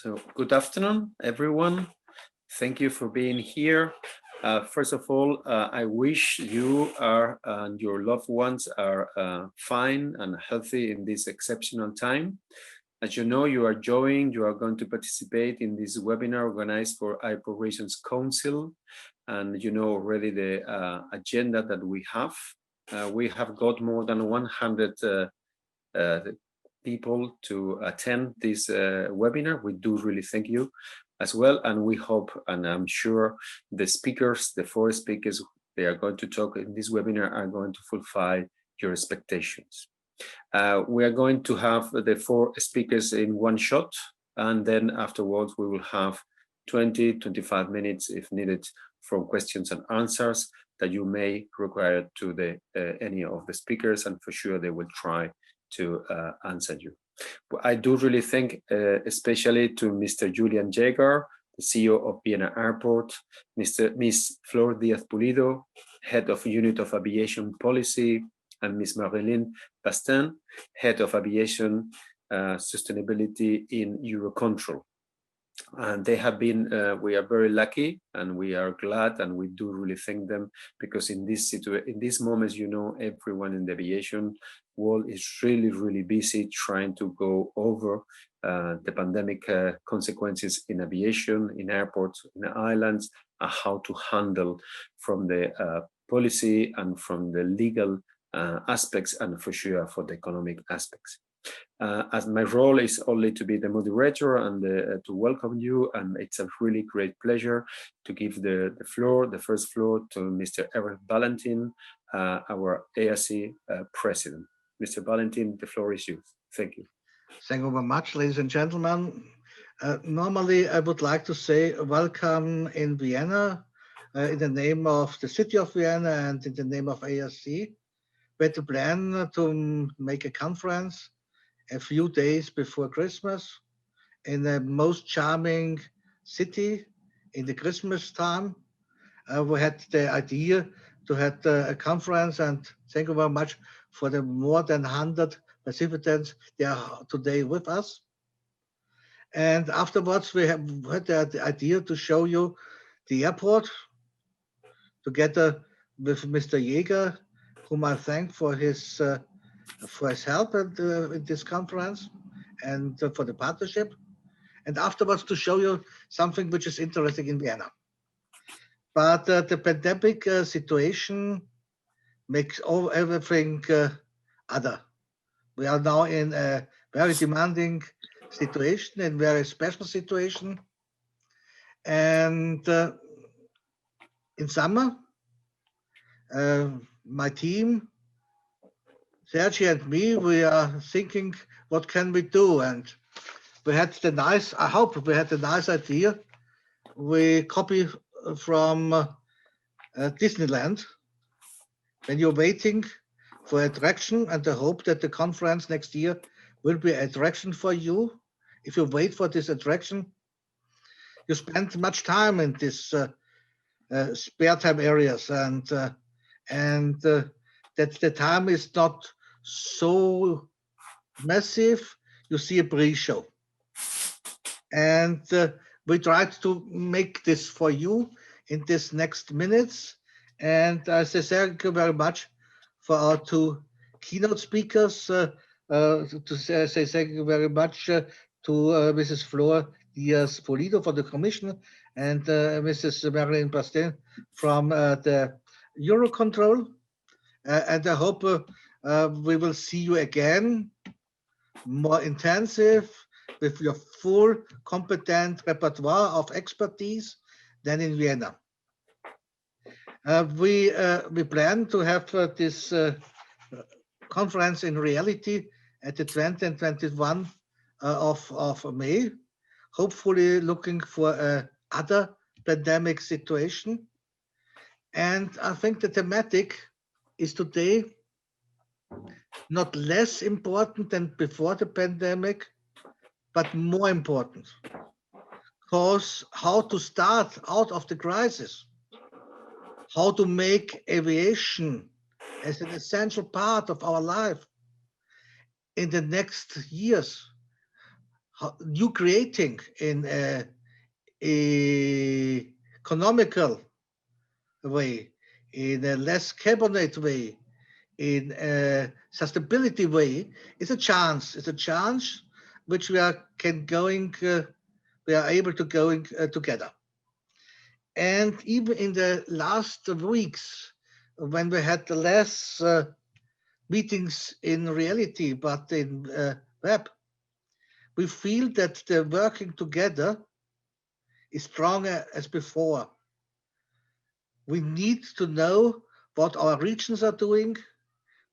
So good afternoon, everyone. Thank you for being here. First of all, I wish you are and your loved ones are fine and healthy in this exceptional time. As you know, you are going to participate in this webinar organized for Operations Council. And you know already the agenda that we have. We have got more than 100 people to attend this webinar. We do really thank you as well. And we hope, and I'm sure the speakers, the 4 speakers they are going to talk in this webinar are going to fulfill your expectations. We are going to have the 4 speakers in one shot, and then afterwards we will have 20-25 minutes if needed for questions and answers that you may require to the any of the speakers, and for sure they will try to answer you. I do really thank especially to Mr. Julian Jäger, the CEO of Vienna Airport, Miss Flor Díaz Pulido, Head of Unit of Aviation Policy, and Miss Marylin, Bastin, Head of Aviation Sustainability in Eurocontrol. And they have been, we are very lucky and we are glad, and we do really thank them, because in this moments, you know, everyone in the aviation world is really busy trying to go over the pandemic consequences in aviation, in airports, in the islands, and how to handle from the policy and from the legal aspects, and for sure for the economic aspects. As my role is only to be the moderator and to welcome you, and it's a really great pleasure to give the first floor to Mr. Erich Valentin, our ASC president. Mr. Valentin, the floor is yours. Thank you. Thank you very much, ladies and gentlemen. Normally, I would like to say welcome in Vienna, in the name of the city of Vienna and in the name of ASC. We had to plan to make a conference a few days before Christmas in the most charming city in the Christmas time. We had the idea to have a conference, and thank you very much for the more than 100 participants they are today with us. And afterwards, we had the idea to show you the airport together with Mr. Jäger, whom I thank for his help in this conference and for the partnership. And afterwards to show you something which is interesting in Vienna. But the pandemic situation makes everything other. We are now in a very demanding situation, a very special situation. And in summer, my team, Sergi and me, we are thinking, what can we do? And we had the nice, I hope we had the nice idea. We copy from Disneyland. When you're waiting for attraction, and I hope that the conference next year will be an attraction for you. If you wait for this attraction, you spend much time in this spare time areas, and that the time is not so massive. You see a pre-show, and we tried to make this for you in this next minutes. And I say thank you very much for our 2 keynote speakers. To say thank you very much to Mrs. Flor Díaz Pulido for the Commission, and Mrs. Marylin Bastin from the Eurocontrol. And I hope we will see you again, more intensive, with your full competent repertoire of expertise than in Vienna. We plan to have this conference in reality at the 20 and 21 of May, hopefully looking for other pandemic situation. And I think the thematic is today not less important than before the pandemic, but more important. Because how to start out of the crisis, how to make aviation as an essential part of our life in the next years, new creating in a economical way, in a less carbonate way, in a sustainability way, is a chance. It's a chance which we are we are able to going together. And even in the last weeks, when we had the less meetings in reality, but in web, we feel that the working together is stronger as before. We need to know what our regions are doing.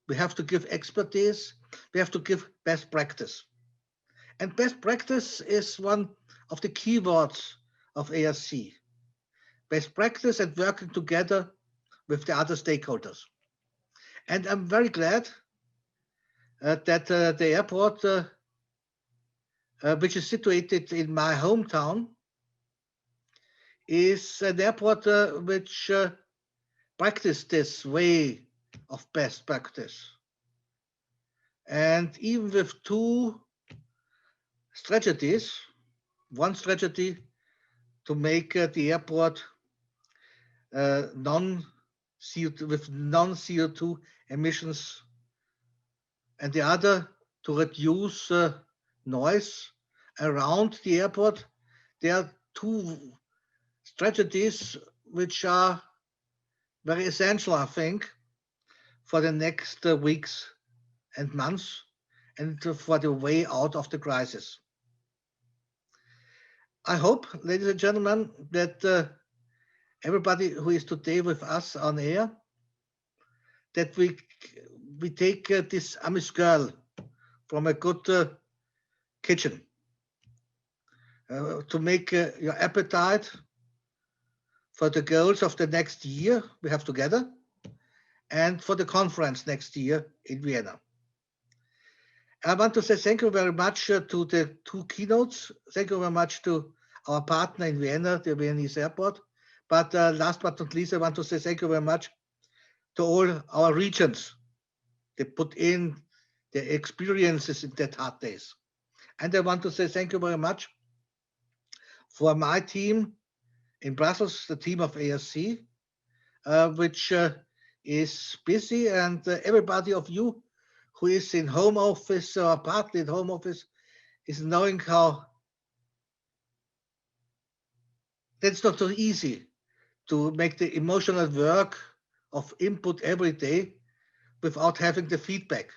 We have to give expertise. We have to give best practice. And best practice is one of the keywords of ARC. Best practice and working together with the other stakeholders. And I'm very glad that the airport, which is situated in my hometown, is an airport which practice this way of best practice. And even with two strategies, one strategy to make the airport with non-CO2 emissions, and the other to reduce noise around the airport. There are two strategies which are very essential, I think, for the next weeks and months, and for the way out of the crisis. I hope, ladies and gentlemen, that everybody who is today with us on air, that we take this Amish girl from a good kitchen to make your appetite for the goals of the next year we have together, and for the conference next year in Vienna. I want to say thank you very much to the two keynotes. Thank you very much to our partner in Vienna, the Viennese airport. But last but not least, I want to say thank you very much to all our regions. They put in their experiences in that hard days. And I want to say thank you very much for my team in Brussels, the team of ARC, which is busy, and everybody of you who is in home office or partly in home office is knowing how that's not so easy to make the emotional work of input every day without having the feedback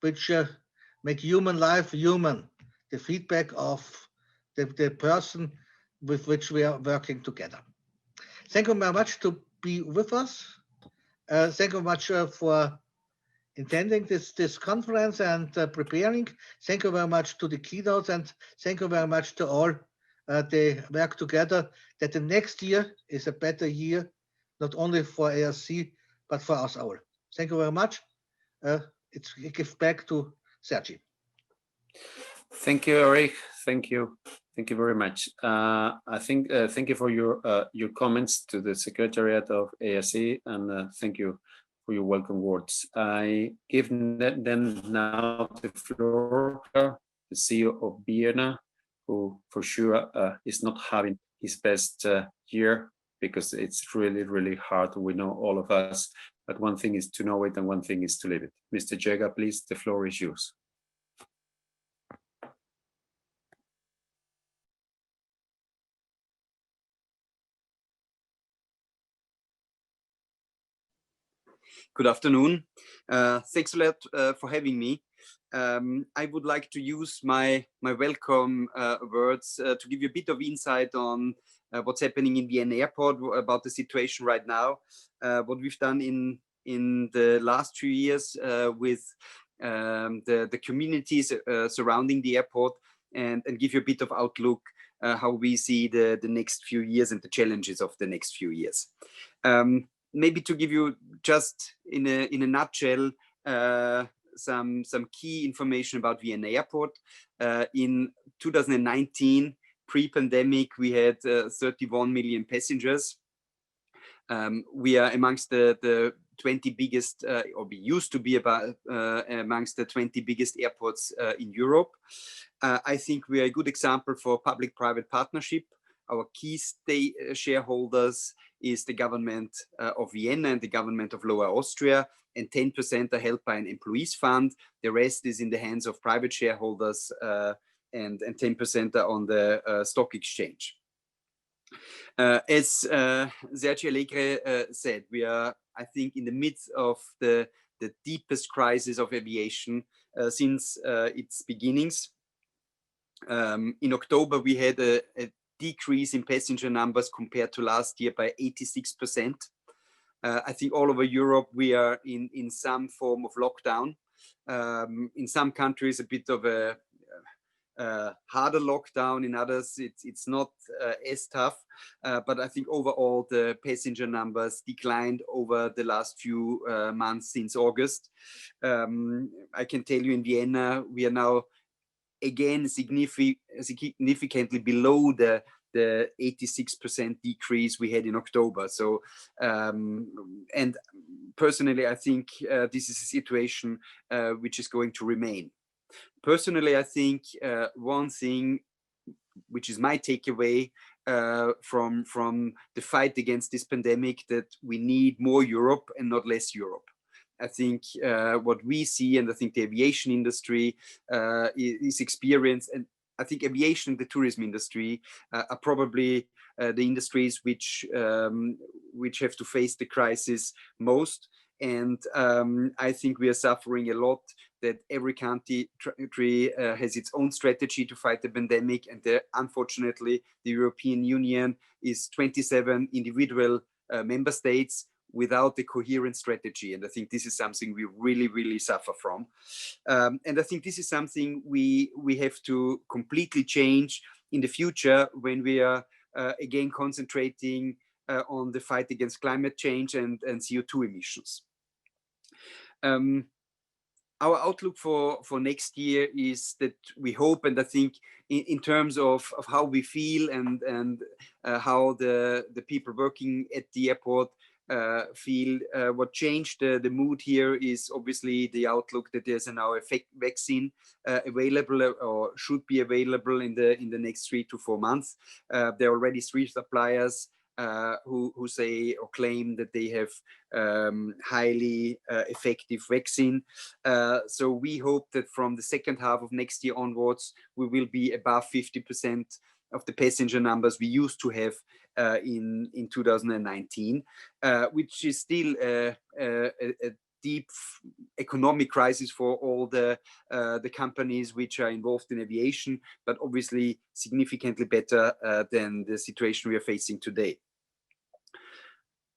which make human life human, the feedback of the person with which we are working together. Thank you very much to be with us. Thank you very much for attending this conference and preparing. Thank you very much to the keynotes, and thank you very much to all they work together, that the next year is a better year, not only for ARC, but for us all. Thank you very much. It gives back to Sergi. Thank you, Erich. Thank you. Thank you very much. I think thank you for your comments to the Secretariat of ARC, and thank you for your welcome words. I give then now the floor to the CEO of Vienna, who for sure is not having his best year, because it's really, really hard. We know, all of us, but one thing is to know it and one thing is to live it. Mr. Jäger, please, the floor is yours. Good afternoon. Thanks a lot for having me. I would like to use my welcome words to give you a bit of insight on what's happening in Vienna Airport, about the situation right now, what we've done in the last few years with the communities surrounding the airport, and give you a bit of outlook how we see the next few years and the challenges of the next few years. Maybe to give you just in a nutshell some key information about Vienna Airport. In 2019, pre-pandemic, we had 31 million passengers. We are amongst the 20 biggest, or we used to be about amongst the 20 biggest airports in Europe. I think we are a good example for public-private partnership. Our key shareholders is the government of Vienna and the government of Lower Austria, and 10% are held by an employees fund. The rest is in the hands of private shareholders, and 10% are on the stock exchange. As Sergio Allegre said, we are, I think, in the midst of the deepest crisis of aviation since its beginnings. In October, we had a decrease in passenger numbers compared to last year by 86%. I think all over Europe, we are in some form of lockdown. In some countries, a bit of a harder lockdown. In others, it's not as tough. But I think overall, the passenger numbers declined over the last few months since August. I can tell you in Vienna, we are now again significantly below the 86% decrease we had in October. So, and personally, I think this is a situation which is going to remain. Personally, I think one thing which is my takeaway from the fight against this pandemic, that we need more Europe and not less Europe. I think what we see, and I think the aviation industry is experienced, and I think aviation and the tourism industry are probably the industries which have to face the crisis most. And I think we are suffering a lot, that every country has its own strategy to fight the pandemic. And unfortunately, the European Union is 27 individual member states without a coherent strategy. And I think this is something we really, really suffer from. And I think this is something we have to completely change in the future, when we are again concentrating on the fight against climate change and CO2 emissions. Our outlook for next year is that we hope, and I think in terms of how we feel and how the people working at the airport feel, what changed the mood here is obviously the outlook that there's now a vaccine available, or should be available in the next 3 to 4 months. There are already 3 suppliers who say or claim that they have highly effective vaccine. So we hope that from the second half of next year onwards, we will be above 50% of the passenger numbers we used to have in 2019, which is still a deep economic crisis for all the companies which are involved in aviation, but obviously significantly better than the situation we are facing today.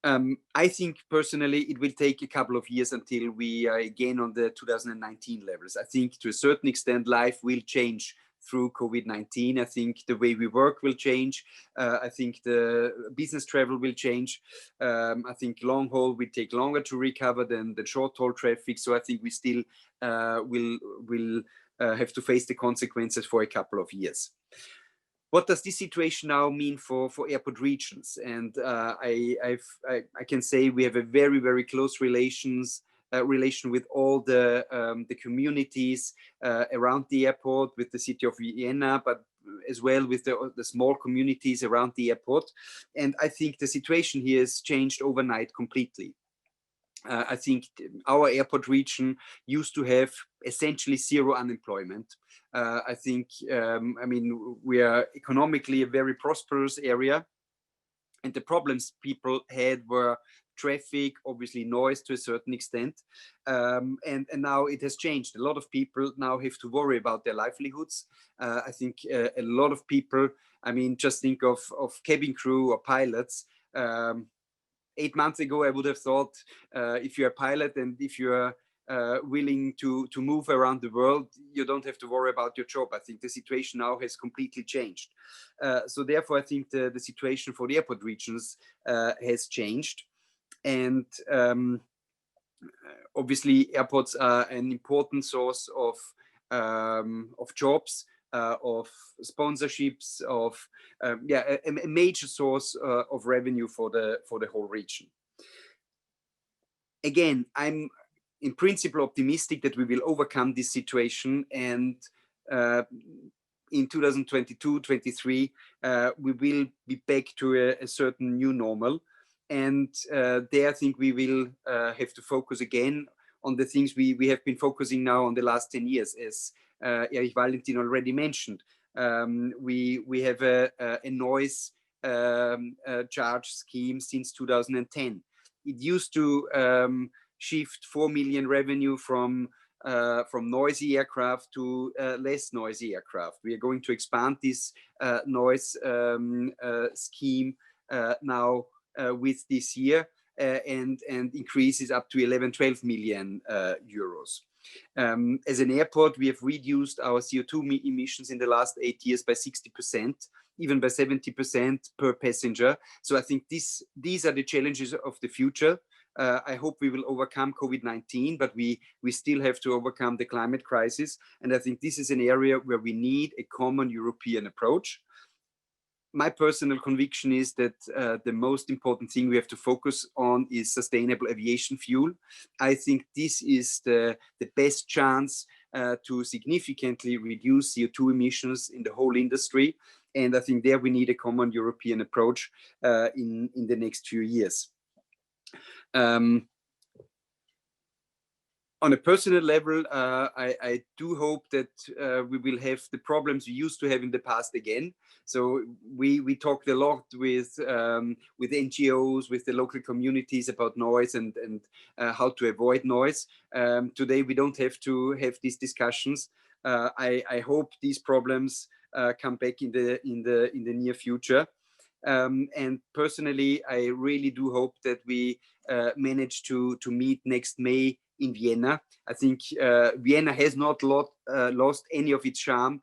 I think personally it will take a couple of years until we are again on the 2019 levels. I think to a certain extent life will change through COVID-19. I think the way we work will change. I think the business travel will change. I think long haul will take longer to recover than the short haul traffic. So I think we still will have to face the consequences for a couple of years. What does this situation now mean for airport regions? And I can say we have a very, very close relation with all the communities around the airport, with the city of Vienna, but as well with the small communities around the airport. And I think the situation here has changed overnight completely. I think our airport region used to have essentially zero unemployment. I think, I mean, we are economically a very prosperous area, and the problems people had were traffic, obviously noise to a certain extent, and now it has changed. A lot of people now have to worry about their livelihoods. I think a lot of people, I mean, just think of cabin crew or pilots. 8 months ago, I would have thought if you're a pilot and if you're willing to move around the world, you don't have to worry about your job. I think the situation now has completely changed. So therefore, I think the situation for the airport regions has changed. And obviously, airports are an important source of jobs, of sponsorships, of a major source of revenue for the whole region. Again, I'm in principle optimistic that we will overcome this situation, and in 2022-23 we will be back to a certain new normal, and there I think we will have to focus again on the things we have been focusing now on the last 10 years, as Erich Valentin already mentioned. We have a noise charge scheme since 2010. It used to shift 4 million revenue from noisy aircraft to less noisy aircraft. We are going to expand this noise scheme now with this year, and increases up to 11-12 million euros. As an airport, we have reduced our CO2 emissions in the last 8 years by 60%, even by 70% per passenger. So I think these are the challenges of the future. I hope we will overcome COVID-19, but we still have to overcome the climate crisis. And I think this is an area where we need a common European approach. My personal conviction is that the most important thing we have to focus on is sustainable aviation fuel. I think this is the best chance to significantly reduce CO2 emissions in the whole industry. And I think there we need a common European approach in the next few years. On a personal level, I do hope that we will have the problems we used to have in the past again. So we talked a lot with NGOs, with the local communities about noise and how to avoid noise. Today we don't have to have these discussions. I hope these problems come back in the near future. And personally, I really do hope that we manage to meet next May in Vienna. I think Vienna has not lost any of its charm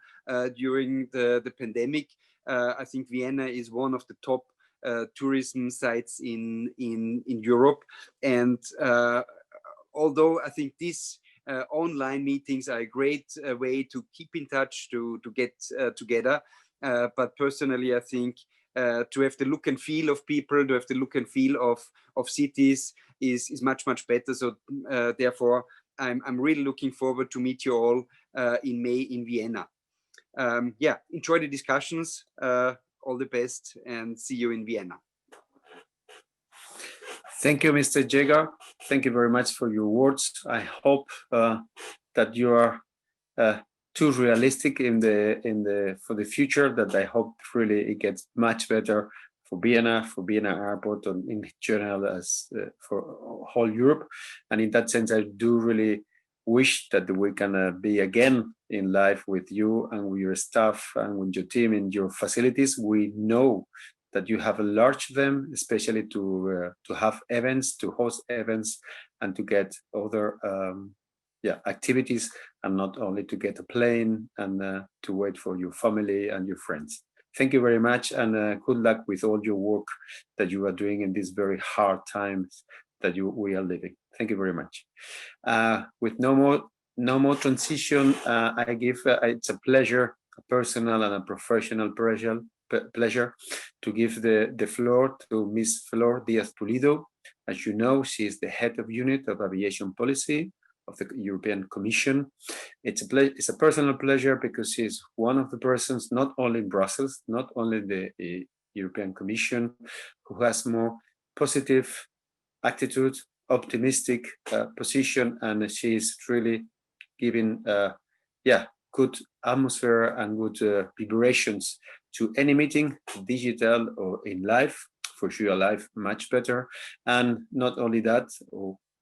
during the pandemic. I think Vienna is one of the top tourism sites in Europe. And although I think these online meetings are a great way to keep in touch, to get together, but personally, I think to have the look and feel of people, to have the look and feel of cities is much better. So therefore, I'm really looking forward to meet you all in May in Vienna. Yeah, enjoy the discussions. All the best, and see you in Vienna. Thank you, Mr. Jäger. Thank you very much for your words. I hope that you are too realistic for the future. That I hope really it gets much better for Vienna Airport, and in general as for whole Europe. And in that sense, I do really wish that we can be again in live with you and with your staff and with your team in your facilities. We know that you have enlarged them, especially to have events, to host events, and to get other activities, and not only to get a plane and to wait for your family and your friends. Thank you very much, and good luck with all your work that you are doing in these very hard times that we are living. Thank you very much. With no more transition, I give it's a pleasure, a personal and a professional pleasure to give the floor to Miss Flor Díaz Pulido. As you know, she is the head of unit of aviation policy of the European Commission. It's a personal pleasure because she is one of the persons, not only in Brussels, not only the European Commission, who has more positive attitude, optimistic position, and she is really giving good atmosphere and good vibrations to any meeting, digital or in live. For sure, live much better. And not only that,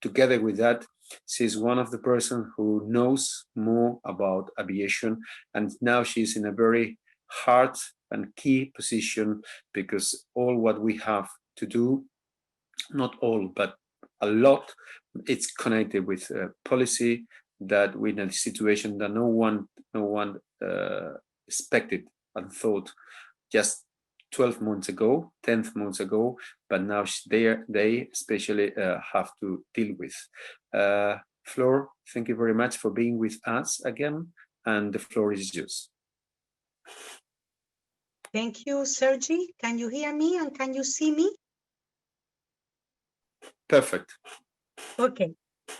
together with that, she's one of the persons who knows more about aviation, and now she's in a very hard and key position, because all what we have to do, not all, but a lot, it's connected with policy, that we're in a situation that no one expected and thought just 12 months ago, 10 months ago, but now they especially have to deal with. Flor, thank you very much for being with us again, and the floor is yours. Thank you, Sergi. Can you hear me and can you see me? Perfect. Okay.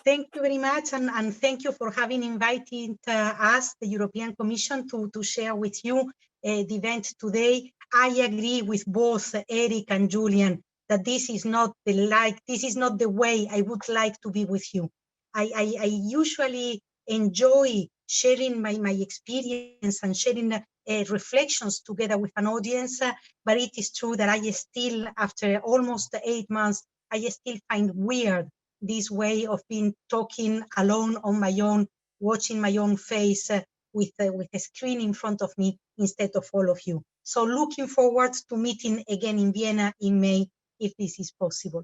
Thank you very much, and thank you for having invited us, the European Commission, to share with you the event today. I agree with both Erich and Julian that this is not the way I would like to be with you. I usually enjoy sharing my experience and sharing reflections together with an audience, but it is true that I still, after almost 8 months, I still find weird this way of being talking alone on my own, watching my own face with a screen in front of me instead of all of you. So looking forward to meeting again in Vienna in May, if this is possible.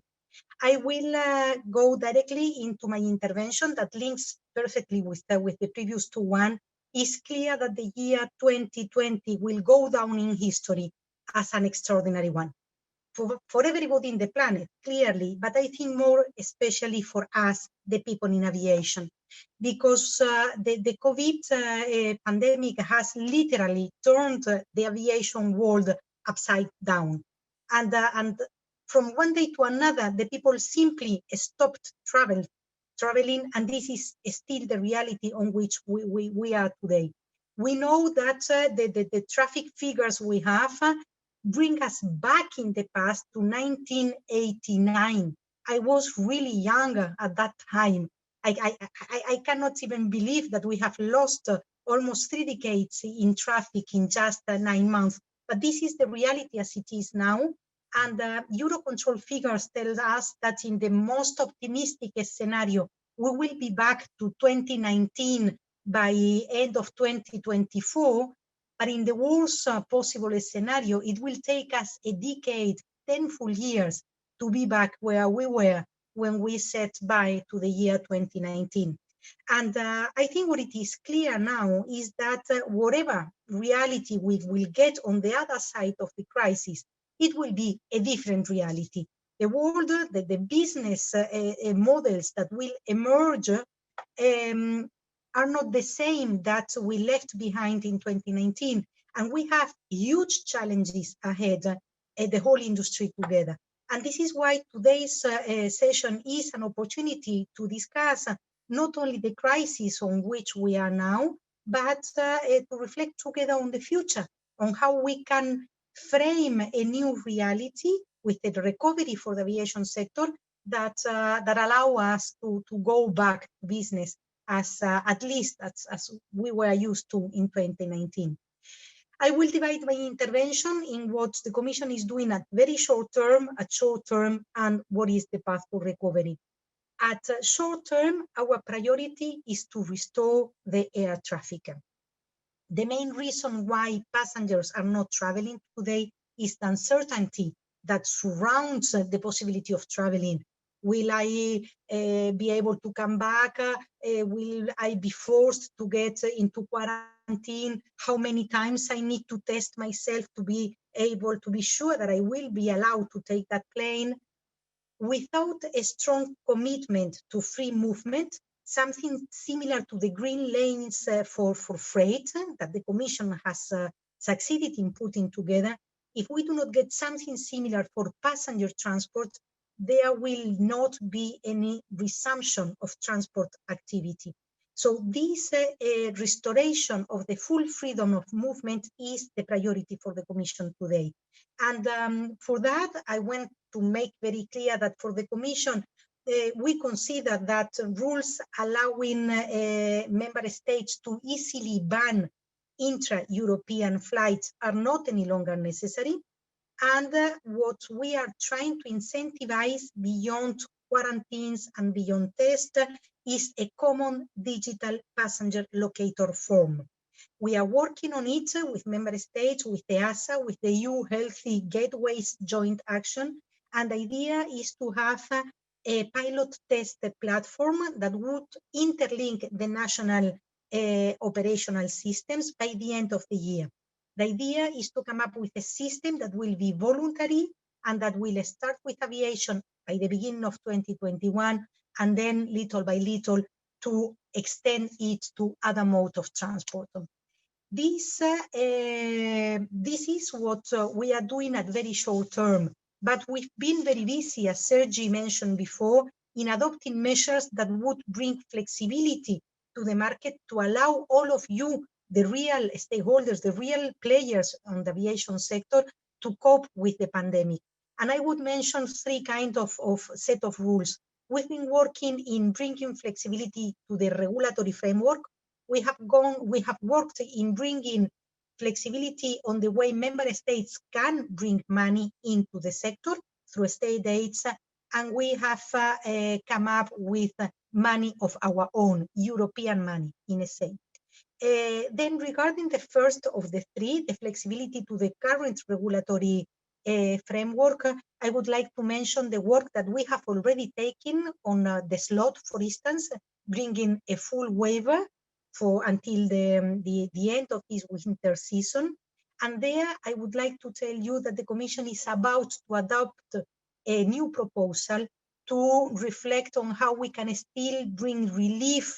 I will go directly into my intervention that links perfectly with the previous two one. It's clear that the year 2020 will go down in history as an extraordinary one. For everybody in the planet, clearly, but I think more especially for us, the people in aviation, because the COVID pandemic has literally turned the aviation world upside down. And from one day to another, the people simply stopped traveling, and this is still the reality on which we are today. We know that the traffic figures we have bring us back in the past to 1989. I was really young at that time. I cannot even believe that we have lost almost 3 decades in traffic in just 9 months. But this is the reality as it is now. And Eurocontrol figures tell us that in the most optimistic scenario, we will be back to 2019 by end of 2024. But in the worst possible scenario, it will take us a decade, 10 full years to be back where we were when we set by to the year 2019. And I think what it is clear now is that whatever reality we will get on the other side of the crisis, it will be a different reality. The world, the business models that will emerge are not the same that we left behind in 2019. And we have huge challenges ahead, the whole industry together. And this is why today's session is an opportunity to discuss not only the crisis on which we are now, but to reflect together on the future, on how we can frame a new reality with the recovery for the aviation sector that allow us to go back to business as at least as we were used to in 2019. I will divide my intervention in what the Commission is doing at very short term, and what is the path to recovery. At short term, our priority is to restore the air traffic. The main reason why passengers are not traveling today is the uncertainty that surrounds the possibility of traveling. Will I be able to come back? Will I be forced to get into quarantine? How many times I need to test myself to be able to be sure that I will be allowed to take that plane? Without a strong commitment to free movement, something similar to the green lanes for freight that the Commission has succeeded in putting together, if we do not get something similar for passenger transport, there will not be any resumption of transport activity. So this restoration of the full freedom of movement is the priority for the Commission today. And for that, I want to make very clear that for the Commission, we consider that rules allowing member states to easily ban intra-European flights are not any longer necessary. And what we are trying to incentivize beyond quarantines and beyond tests is a common digital passenger locator form. We are working on it with member states, with the EASA, with the EU Healthy Gateways Joint Action. And the idea is to have a pilot test platform that would interlink the national operational systems by the end of the year. The idea is to come up with a system that will be voluntary and that will start with aviation by the beginning of 2021, and then little by little to extend it to other modes of transport. This is what we are doing at very short term, but we've been very busy, as Sergi mentioned before, in adopting measures that would bring flexibility to the market to allow all of you, the real stakeholders, the real players on the aviation sector, to cope with the pandemic. And I would mention three kinds of set of rules. We've been working in bringing flexibility to the regulatory framework. We have worked in bringing flexibility on the way member states can bring money into the sector through state aids, and we have come up with money of our own, European money, in a sense. Then regarding the first of the three, the flexibility to the current regulatory framework, I would like to mention the work that we have already taken on the slot, for instance, bringing a full waiver for until the end of this winter season. And there, I would like to tell you that the Commission is about to adopt a new proposal to reflect on how we can still bring relief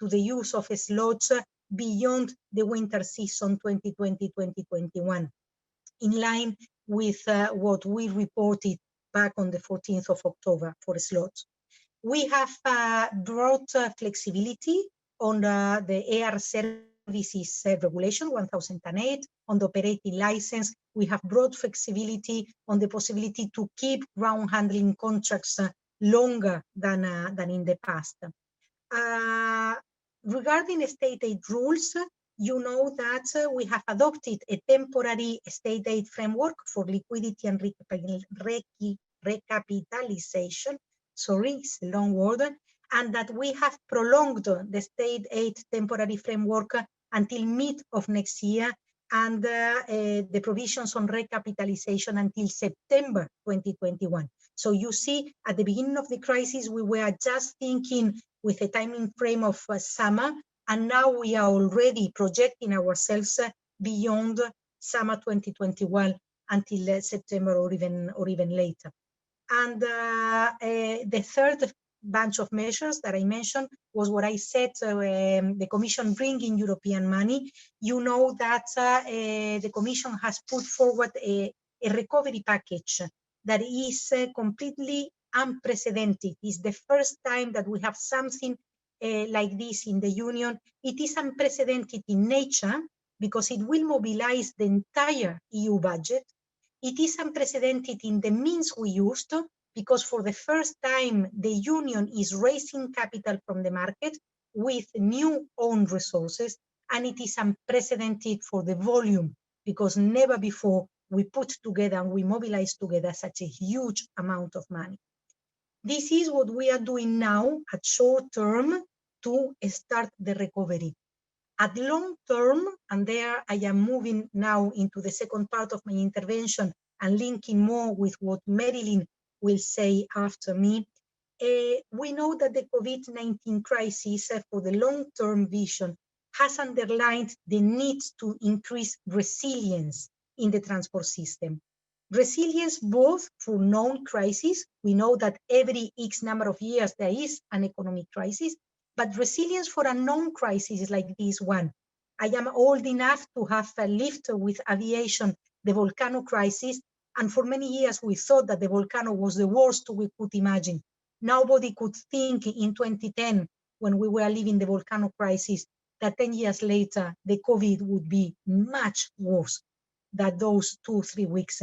to the use of slots beyond the winter season 2020-2021, in line with what we reported back on the 14th of October for slots. We have brought flexibility on the air services regulation 1008, on the operating license. We have brought flexibility on the possibility to keep ground handling contracts longer than in the past. Regarding state aid rules, you know that we have adopted a temporary state aid framework for liquidity and recapitalization. Sorry, it's a long word. And that we have prolonged the state aid temporary framework until mid of next year, and the provisions on recapitalization until September 2021. So you see, at the beginning of the crisis, we were just thinking with a timing frame of summer, and now we are already projecting ourselves beyond summer 2021 until September or even later. And the third bunch of measures that I mentioned was what I said, the Commission bringing European money. You know that the Commission has put forward a recovery package that is completely unprecedented. It's the first time that we have something like this in the Union. It is unprecedented in nature because it will mobilize the entire EU budget. It is unprecedented in the means we used, because for the first time, the Union is raising capital from the market with new own resources, and it is unprecedented for the volume, because never before we put together and we mobilize together such a huge amount of money. This is what we are doing now at short term to start the recovery. At long term, and there I am moving now into the second part of my intervention and linking more with what Marylin will say after me, we know that the COVID-19 crisis for the long-term vision has underlined the need to increase resilience in the transport system. Resilience both for known crises, we know that every X number of years there is an economic crisis, but resilience for unknown crises like this one. I am old enough to have lived with aviation the volcano crisis, and for many years we thought that the volcano was the worst we could imagine. Nobody could think in 2010, when we were living the volcano crisis, that 10 years later the COVID would be much worse than those 2-3 weeks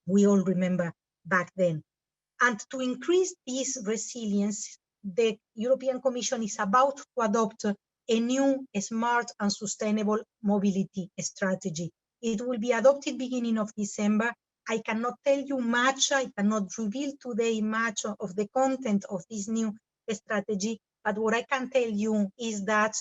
we all remember back then. And to increase this resilience, the European Commission is about to adopt a new, smart and sustainable mobility strategy. It will be adopted beginning of December. I cannot tell you much, I cannot reveal today much of the content of this new strategy, but what I can tell you is that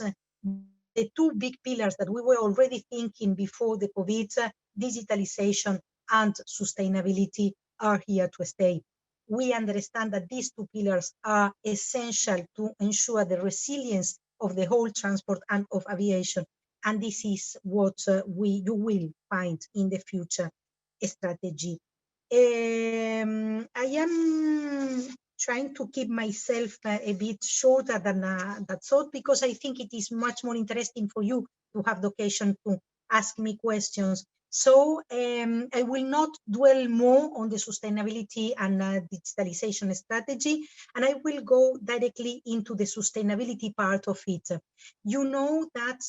the two big pillars that we were already thinking before the COVID, digitalization and sustainability, are here to stay. We understand that these two pillars are essential to ensure the resilience of the whole transport and of aviation. And this is what you will find in the future strategy. I am trying to keep myself a bit shorter than that thought, because I think it is much more interesting for you to have the occasion to ask me questions. So I will not dwell more on the sustainability and digitalization strategy, and I will go directly into the sustainability part of it. You know that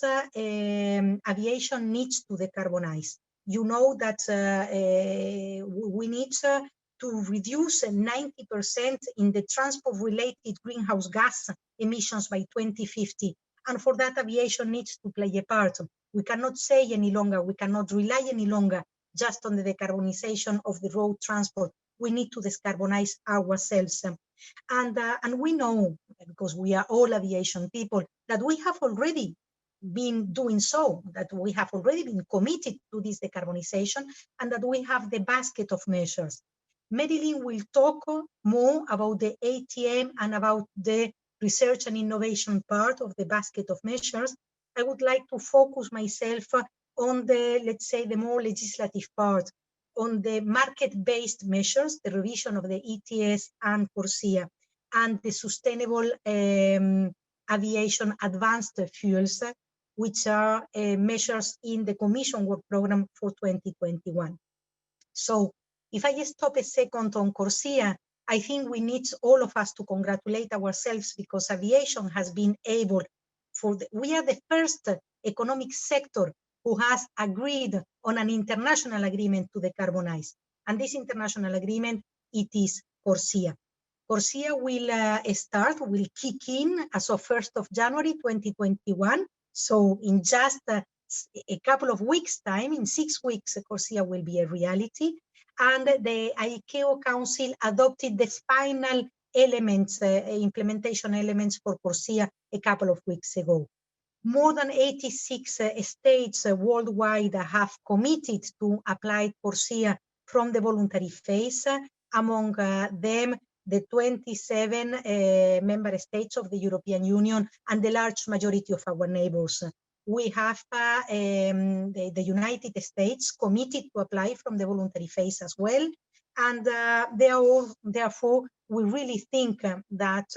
aviation needs to decarbonize. You know that we need to reduce 90% in the transport-related greenhouse gas emissions by 2050. And for that, aviation needs to play a part. We cannot say any longer, we cannot rely any longer just on the decarbonization of the road transport. We need to decarbonize ourselves. And we know, because we are all aviation people, that we have already been doing so, that we have already been committed to this decarbonization, and that we have the basket of measures. Marylin will talk more about the ATM and about the research and innovation part of the basket of measures. I would like to focus myself on the, let's say, the more legislative part, on the market-based measures, the revision of the ETS and CORSIA, and the sustainable aviation advanced fuels, which are measures in the Commission work program for 2021. So if I stop a second on CORSIA, I think we need all of us to congratulate ourselves, because aviation has been able we are the first economic sector who has agreed on an international agreement to decarbonize. And this international agreement, it is CORSIA. CORSIA will kick in as of 1st of January 2021. So in just a couple of weeks' time, in 6 weeks, CORSIA will be a reality. And the ICAO Council adopted the final elements, implementation elements for CORSIA a couple of weeks ago. More than 86 states worldwide have committed to apply CORSIA from the voluntary phase, among them the 27 member states of the European Union and the large majority of our neighbors. We have the United States committed to apply from the voluntary phase as well. And therefore, we really think that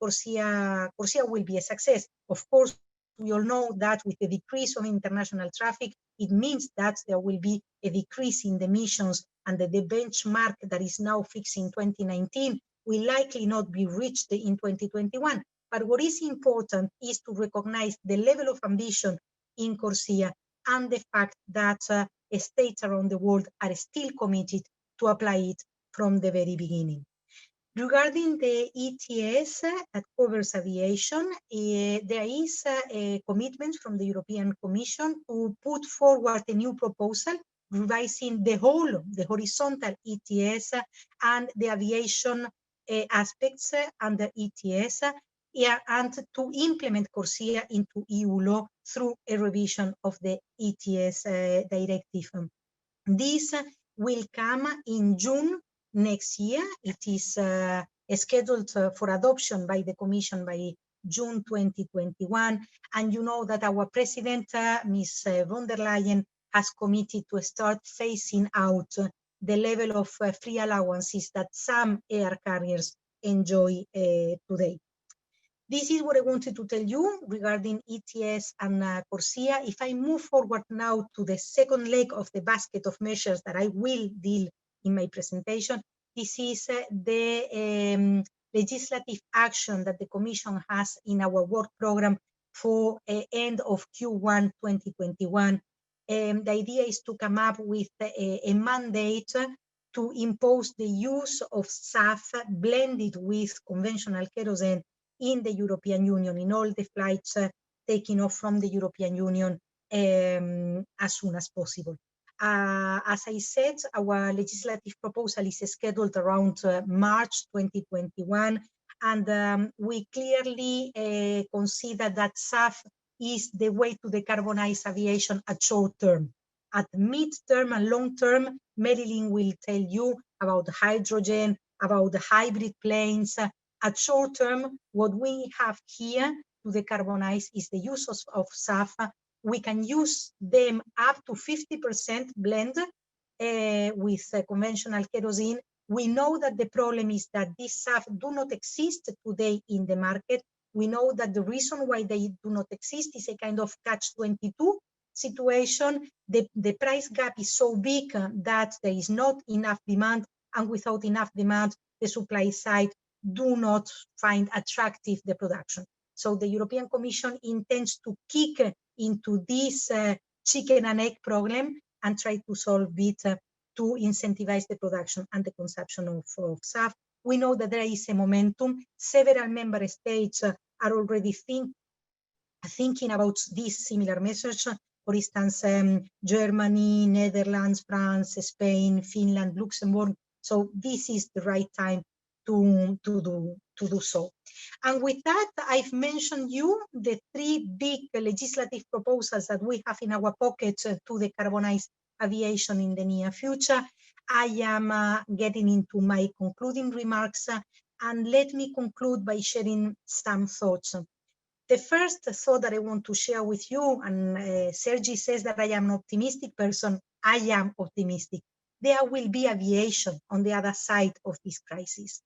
CORSIA will be a success. Of course, we all know that with the decrease of international traffic, it means that there will be a decrease in the emissions, and that the benchmark that is now fixed in 2019 will likely not be reached in 2021. But what is important is to recognize the level of ambition in CORSIA and the fact that states around the world are still committed to apply it from the very beginning. Regarding the ETS that covers aviation, there is a commitment from the European Commission to put forward a new proposal revising the horizontal ETS and the aviation aspects under ETS, and to implement CORSIA into EU law through a revision of the ETS directive. This will come in June next year. It is scheduled for adoption by the Commission by June 2021. And you know that our President, Ms. von der Leyen, has committed to start phasing out the level of free allowances that some air carriers enjoy today. This is what I wanted to tell you regarding ETS and CORSIA. If I move forward now to the second leg of the basket of measures that I will deal in my presentation, this is the legislative action that the Commission has in our work program for end of Q1 2021. The idea is to come up with a mandate to impose the use of SAF blended with conventional kerosene in the European Union, in all the flights taking off from the European Union as soon as possible. As I said, our legislative proposal is scheduled around March 2021, and we clearly consider that SAF is the way to decarbonize aviation at short term. At mid-term and long-term, Marylin will tell you about hydrogen, about the hybrid planes. At short term, what we have here to decarbonize is the use of SAF. We can use them up to 50% blend with conventional kerosene. We know that the problem is that these SAF do not exist today in the market. We know that the reason why they do not exist is a kind of catch-22. situation, the price gap is so big that there is not enough demand, and without enough demand, the supply side do not find attractive the production. So the European Commission intends to kick into this chicken and egg problem and try to solve it to incentivize the production and the consumption of SAF. We know that there is a momentum. Several member states are already thinking about these similar measures. For instance, Germany, Netherlands, France, Spain, Finland, Luxembourg. So this is the right time to do so. And with that, I've mentioned you the three big legislative proposals that we have in our pocket to decarbonize aviation in the near future. I am getting into my concluding remarks, and let me conclude by sharing some thoughts. The first thought that I want to share with you, and Sergi says that I am an optimistic person, I am optimistic. There will be aviation on the other side of this crisis.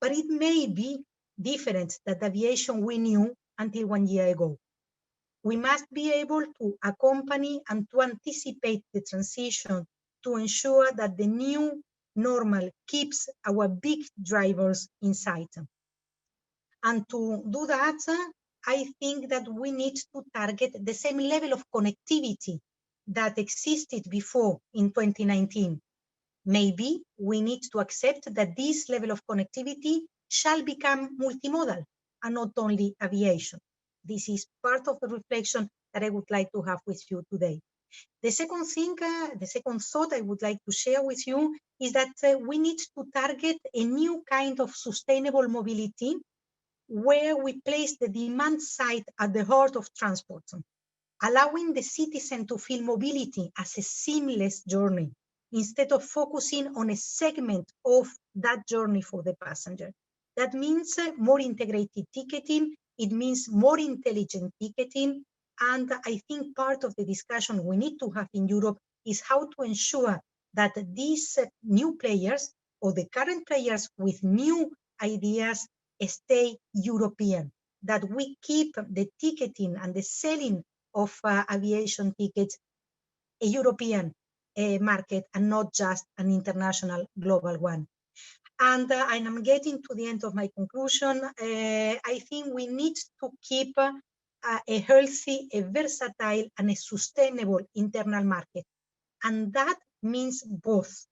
But it may be different than the aviation we knew until 1 year ago. We must be able to accompany and to anticipate the transition to ensure that the new normal keeps our big drivers in sight. And to do that, I think that we need to target the same level of connectivity that existed before in 2019. Maybe we need to accept that this level of connectivity shall become multimodal and not only aviation. This is part of the reflection that I would like to have with you today. The second thing, the second thought I would like to share with you is that we need to target a new kind of sustainable mobility where we place the demand side at the heart of transport, allowing the citizen to feel mobility as a seamless journey, instead of focusing on a segment of that journey for the passenger. That means more integrated ticketing, it means more intelligent ticketing, and I think part of the discussion we need to have in Europe is how to ensure that these new players or the current players with new ideas stay European, that we keep the ticketing and the selling of aviation tickets a European market and not just an international global one. And I'm getting to the end of my conclusion. I think we need to keep a healthy, a versatile, and a sustainable internal market. And that means both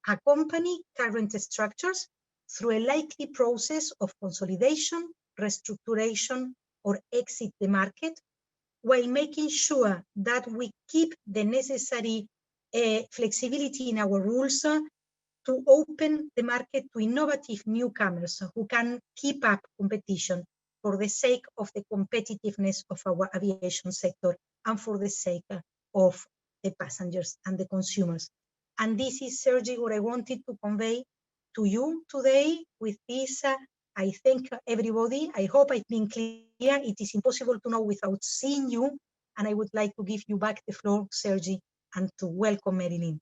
accompany current structures through a likely process of consolidation, restructuration, or exit the market, while making sure that we keep the necessary flexibility in our rules to open the market to innovative newcomers who can keep up competition for the sake of the competitiveness of our aviation sector and for the sake of the passengers and the consumers. And this is, Sergi, what I wanted to convey to you today with this. I thank everybody. I hope I've been clear. It is impossible to know without seeing you. And I would like to give you back the floor, Sergi, and to welcome Marylin.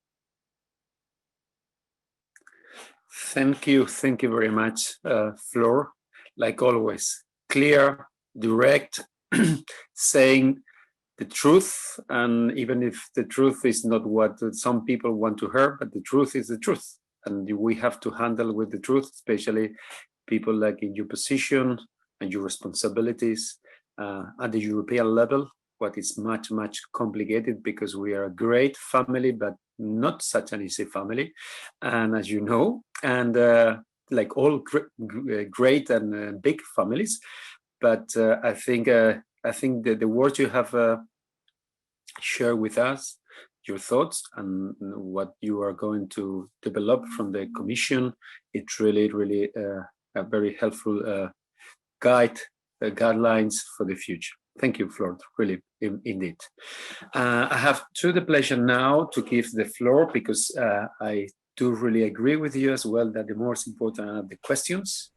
Thank you very much, Flor. Like always, clear, direct, saying the truth, and even if the truth is not what some people want to hear, but the truth is the truth, and we have to handle with the truth, especially people like in your position and your responsibilities at the European level. What is much complicated, because we are a great family, but not such an easy family, and as you know, and like all great and big families. But I think that the words you have shared with us, your thoughts and what you are going to develop from the Commission, it's really a very helpful guidelines for the future. Thank you, Flor, really, indeed. I have the pleasure now to give the floor, because I do really agree with you as well that the most important are the questions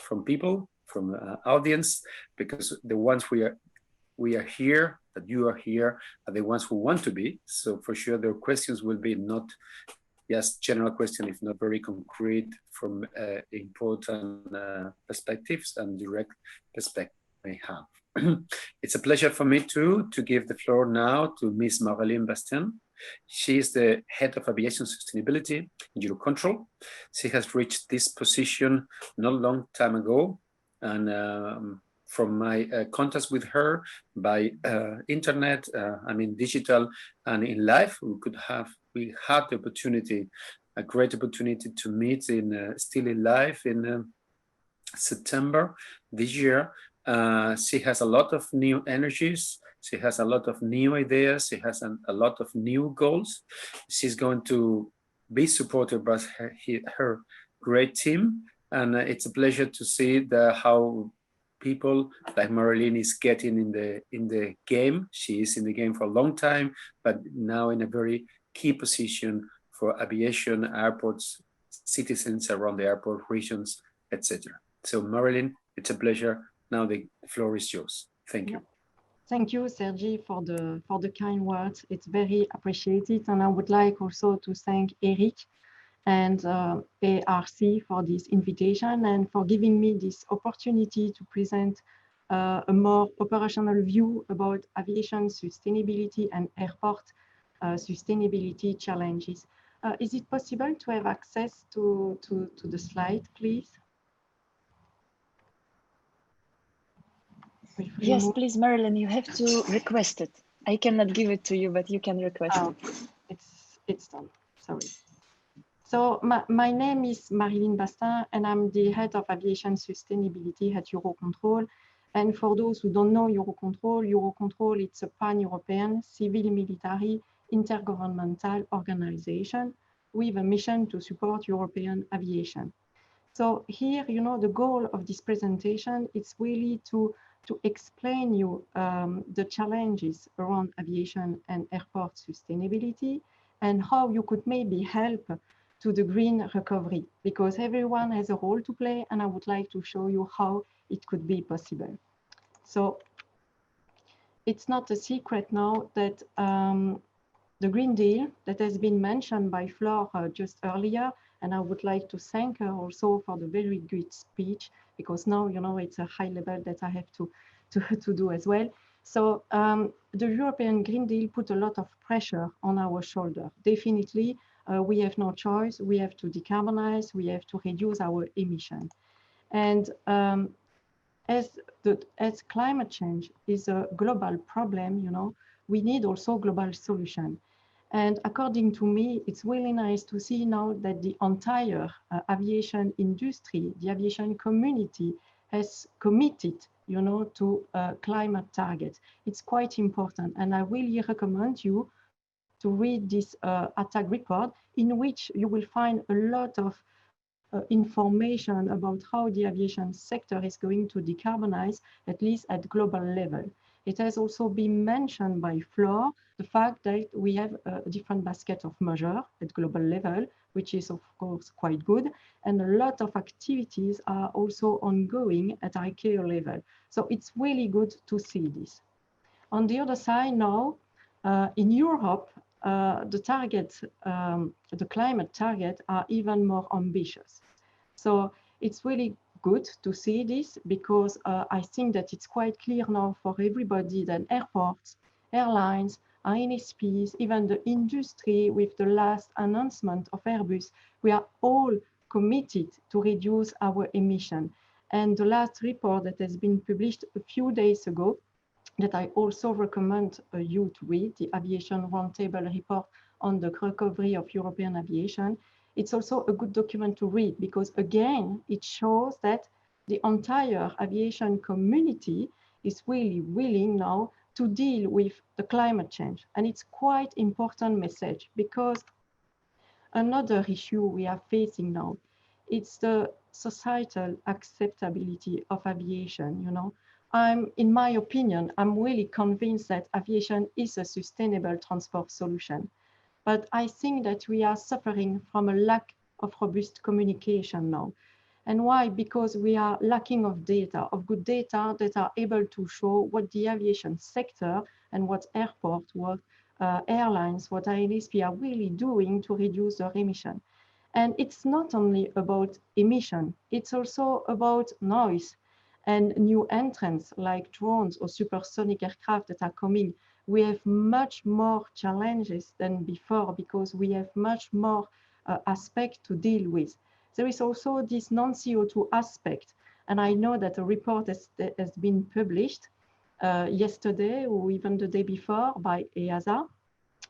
from people, from the audience, because the ones we are here, that you are here, are the ones who want to be. So for sure, their questions will be not just general question, if not very concrete from important perspectives and direct perspective they have. It's a pleasure for me too to give the floor now to Ms. Marylin Bastin. She is the head of aviation sustainability in Eurocontrol. She has reached this position not a long time ago, and from my contacts with her by internet, I mean digital and in life, we had the opportunity, a great opportunity to meet in still in life in September this year. She has a lot of new energies. She has a lot of new ideas. She has a lot of new goals. She's going to be supported by her great team. And it's a pleasure to see how people like Marylin is getting in the game. She is in the game for a long time, but now in a very key position for aviation, airports, citizens around the airport, regions, etc. So Marylin, it's a pleasure. Now the floor is yours. Thank you. Thank you, Sergi, for the kind words. It's very appreciated. And I would like also to thank Erich and ARC for this invitation and for giving me this opportunity to present a more operational view about aviation sustainability and airport sustainability challenges. Is it possible to have access to the slide, please? Yes, please, Marylin, you have to request it. I cannot give it to you, but you can request it. It's done, sorry. So my name is Marylin Bastin, and I'm the head of aviation sustainability at Eurocontrol. And for those who don't know Eurocontrol, it's a pan-European civil military intergovernmental organization with a mission to support European aviation. So here, you know, the goal of this presentation is really to explain you the challenges around aviation and airport sustainability and how you could maybe help to the green recovery, because everyone has a role to play, and I would like to show you how it could be possible. So it's not a secret now that the Green Deal that has been mentioned by Flor just earlier, and I would like to thank her also for the very good speech, because now, you know, it's a high level that I have to do as well. So the European Green Deal put a lot of pressure on our shoulder. Definitely, we have no choice. We have to decarbonize. We have to reduce our emission. And as climate change is a global problem, you know, we need also global solution. And according to me, it's really nice to see now that the entire aviation industry, the aviation community has committed, you know, to climate targets. It's quite important. And I really recommend you to read this attack report, in which you will find a lot of information about how the aviation sector is going to decarbonize, at least at global level. It has also been mentioned by Flor, the fact that we have a different basket of measures at global level, which is of course quite good. And a lot of activities are also ongoing at ICAO level. So it's really good to see this. On the other side now, in Europe, the targets, the climate targets are even more ambitious. So it's really good to see this, because I think that it's quite clear now for everybody that airports, airlines, INSPs, even the industry with the last announcement of Airbus, we are all committed to reduce our emission. And the last report that has been published a few days ago, that I also recommend you to read, the Aviation Roundtable report on the recovery of European aviation. It's also a good document to read, because again, it shows that the entire aviation community is really willing now to deal with the climate change. And it's quite important message, because another issue we are facing now, it's the societal acceptability of aviation, you know. In my opinion, I'm really convinced that aviation is a sustainable transport solution. But I think that we are suffering from a lack of robust communication now. And why? Because we are lacking of data, of good data that are able to show what the aviation sector and what airports, what airlines, what INSP are really doing to reduce their emission. And it's not only about emission, it's also about noise. and new entrants like drones or supersonic aircraft that are coming, we have much more challenges than before because we have much more aspect to deal with. There is also this non-CO2 aspect, and I know that a report has been published yesterday or even the day before by EASA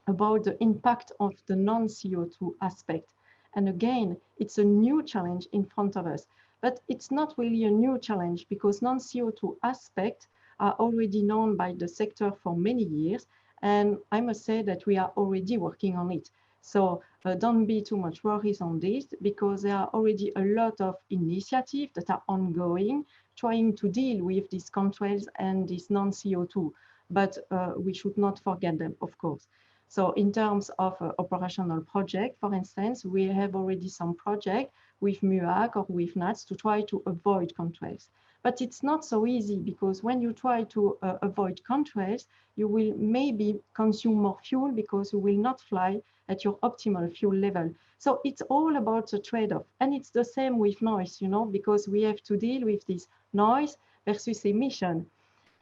about the impact of the non-CO2 aspect. And again, it's a new challenge in front of us, but it's not really a new challenge because non-CO2 aspects are already known by the sector for many years. And I must say that we are already working on it. So don't be too much worried on this because there are already a lot of initiatives that are ongoing trying to deal with these contrails and this non-CO2, but we should not forget them, of course. So in terms of operational project, for instance, we have already some project with MUAC or with NATS to try to avoid contrails. But it's not so easy because when you try to avoid contrails, you will maybe consume more fuel because you will not fly at your optimal fuel level. So it's all about the trade-off. And it's the same with noise, you know, because we have to deal with this noise versus emission.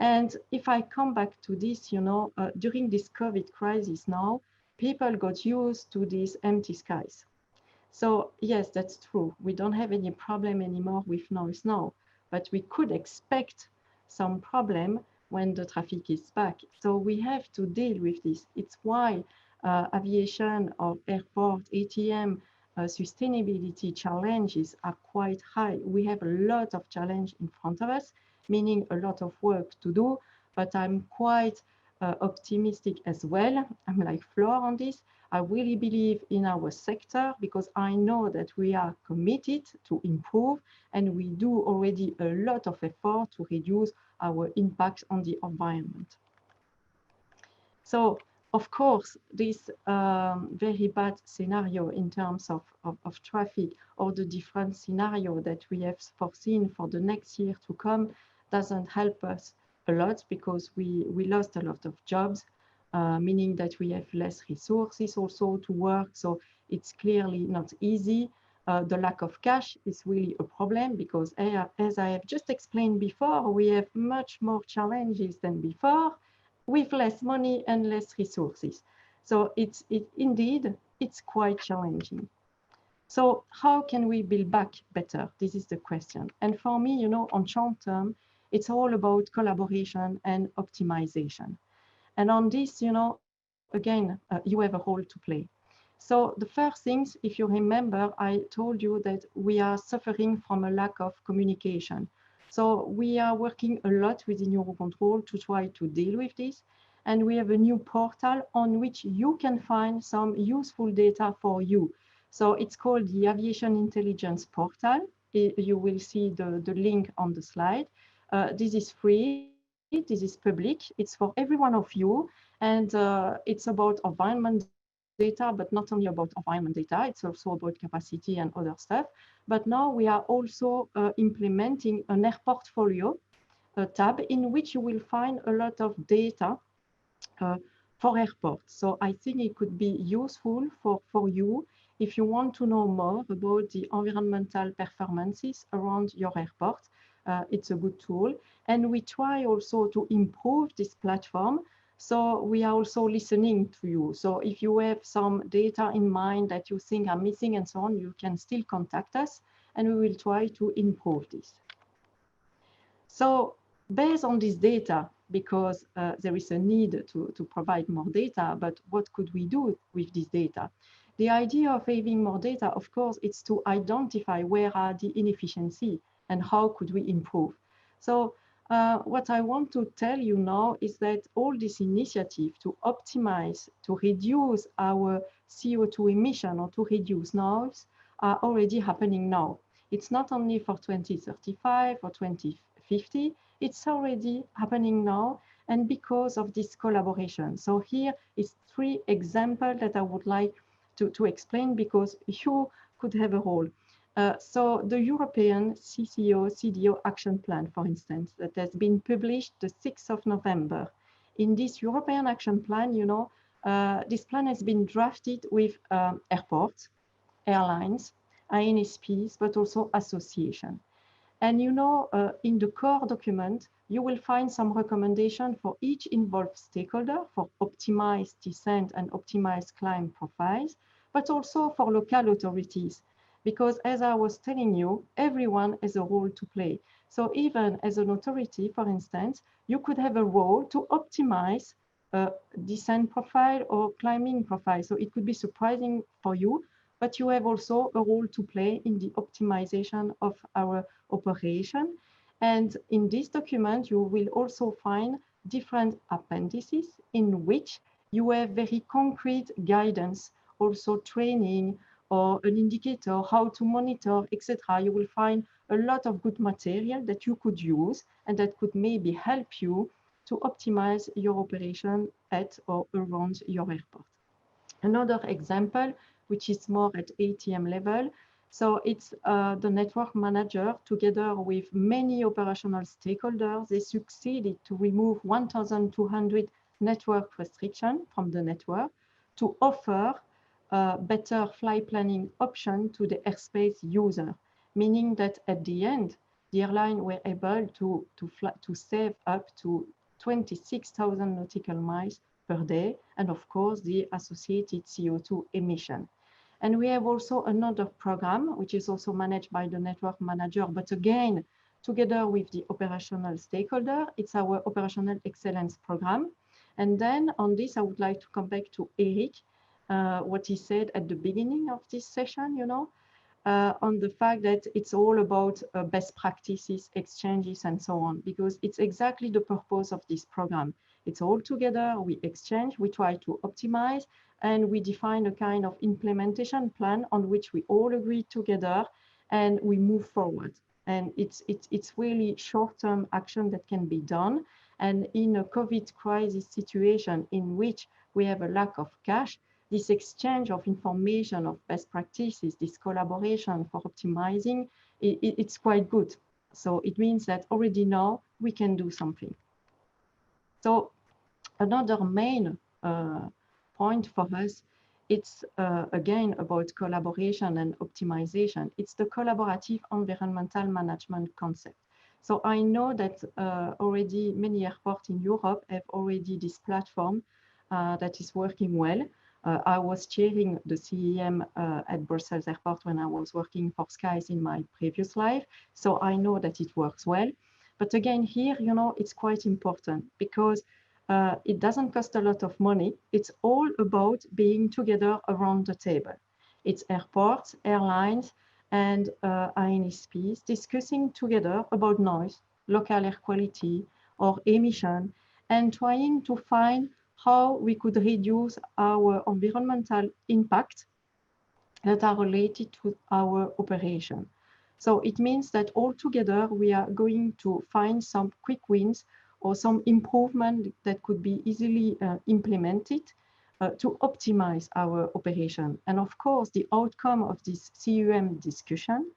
And if I come back to this, you know, during this COVID crisis now, people got used to these empty skies. So yes, that's true. We don't have any problem anymore with noise now, but we could expect some problem when the traffic is back. So we have to deal with this. It's why aviation or airport, ATM, sustainability challenges are quite high. We have a lot of challenge in front of us, meaning a lot of work to do, but I'm quite optimistic as well. I'm like Flor on this. I really believe in our sector because I know that we are committed to improve and we do already a lot of effort to reduce our impact on the environment. So, of course, this very bad scenario in terms of traffic or the different scenario that we have foreseen for the next year to come doesn't help us a lot because we lost a lot of jobs, meaning that we have less resources also to work. So it's clearly not easy. The lack of cash is really a problem because as I have just explained before, we have much more challenges than before with less money and less resources. So indeed, it's quite challenging. So how can we build back better? This is the question. And for me, you know, on short term, it's all about collaboration and optimization. And on this, you know, again, you have a role to play. So the first things, if you remember, I told you that we are suffering from a lack of communication. So we are working a lot within Eurocontrol to try to deal with this. And we have a new portal on which you can find some useful data for you. So it's called the Aviation Intelligence Portal. You will see the link on the slide. This is free, this is public, it's for every one of you. And it's about environment data, but not only about environment data, it's also about capacity and other stuff. But now we are also implementing an air portfolio tab in which you will find a lot of data for airports. So I think it could be useful for you if you want to know more about the environmental performances around your airport. It's a good tool. And we try also to improve this platform. So we are also listening to you. So if you have some data in mind that you think are missing and so on, you can still contact us and we will try to improve this. So based on this data, because there is a need to provide more data, but what could we do with this data? The idea of having more data, of course, is to identify where are the inefficiencies and how could we improve. So what I want to tell you now is that all this initiative to optimize, to reduce our CO2 emission or to reduce noise are already happening now. It's not only for 2035 or 2050, it's already happening now and because of this collaboration. So here is 3 examples that I would like to explain because you could have a role. So the European CCO/CDO action plan, for instance, that has been published the 6th of November. In this European action plan, you know, this plan has been drafted with airports, airlines, INSPs, but also associations. And you know, in the core document, you will find some recommendation for each involved stakeholder for optimized descent and optimized climb profiles, but also for local authorities. Because as I was telling you, everyone has a role to play. So even as an authority, for instance, you could have a role to optimize a descent profile or climbing profile. So it could be surprising for you, but you have also a role to play in the optimization of our operation. And in this document, you will also find different appendices in which you have very concrete guidance, also training or an indicator, how to monitor, etc. You will find a lot of good material that you could use and that could maybe help you to optimize your operation at or around your airport. Another example, which is more at ATM level. So it's the network manager together with many operational stakeholders. They succeeded to remove 1,200 network restrictions from the network to offer a better flight planning option to the airspace user, meaning that at the end, the airline were able to save up to 26,000 nautical miles per day, and of course the associated CO2 emission. And we have also another program, which is also managed by the network manager, but again, together with the operational stakeholder, it's our operational excellence program. And then on this, I would like to come back to Erich, what he said at the beginning of this session, you know, on the fact that it's all about best practices, exchanges, and so on, because it's exactly the purpose of this program. It's all together, we exchange, we try to optimize, and we define a kind of implementation plan on which we all agree together and we move forward. And it's really short-term action that can be done. And in a COVID crisis situation in which we have a lack of cash, this exchange of information, of best practices, this collaboration for optimizing, it's quite good. So it means that already now we can do something. So another main point for us, it's again about collaboration and optimization. It's the collaborative environmental management concept. So I know that already many airports in Europe have already this platform that is working well. I was chairing the CEM at Brussels Airport when I was working for Skies in my previous life. So I know that it works well. But again, here, you know, it's quite important because it doesn't cost a lot of money. It's all about being together around the table. It's airports, airlines, and INSPs discussing together about noise, local air quality, or emission, and trying to find how we could reduce our environmental impact that are related to our operation. So it means that all together we are going to find some quick wins or some improvement that could be easily implemented to optimize our operation. And of course, the outcome of this CUM discussion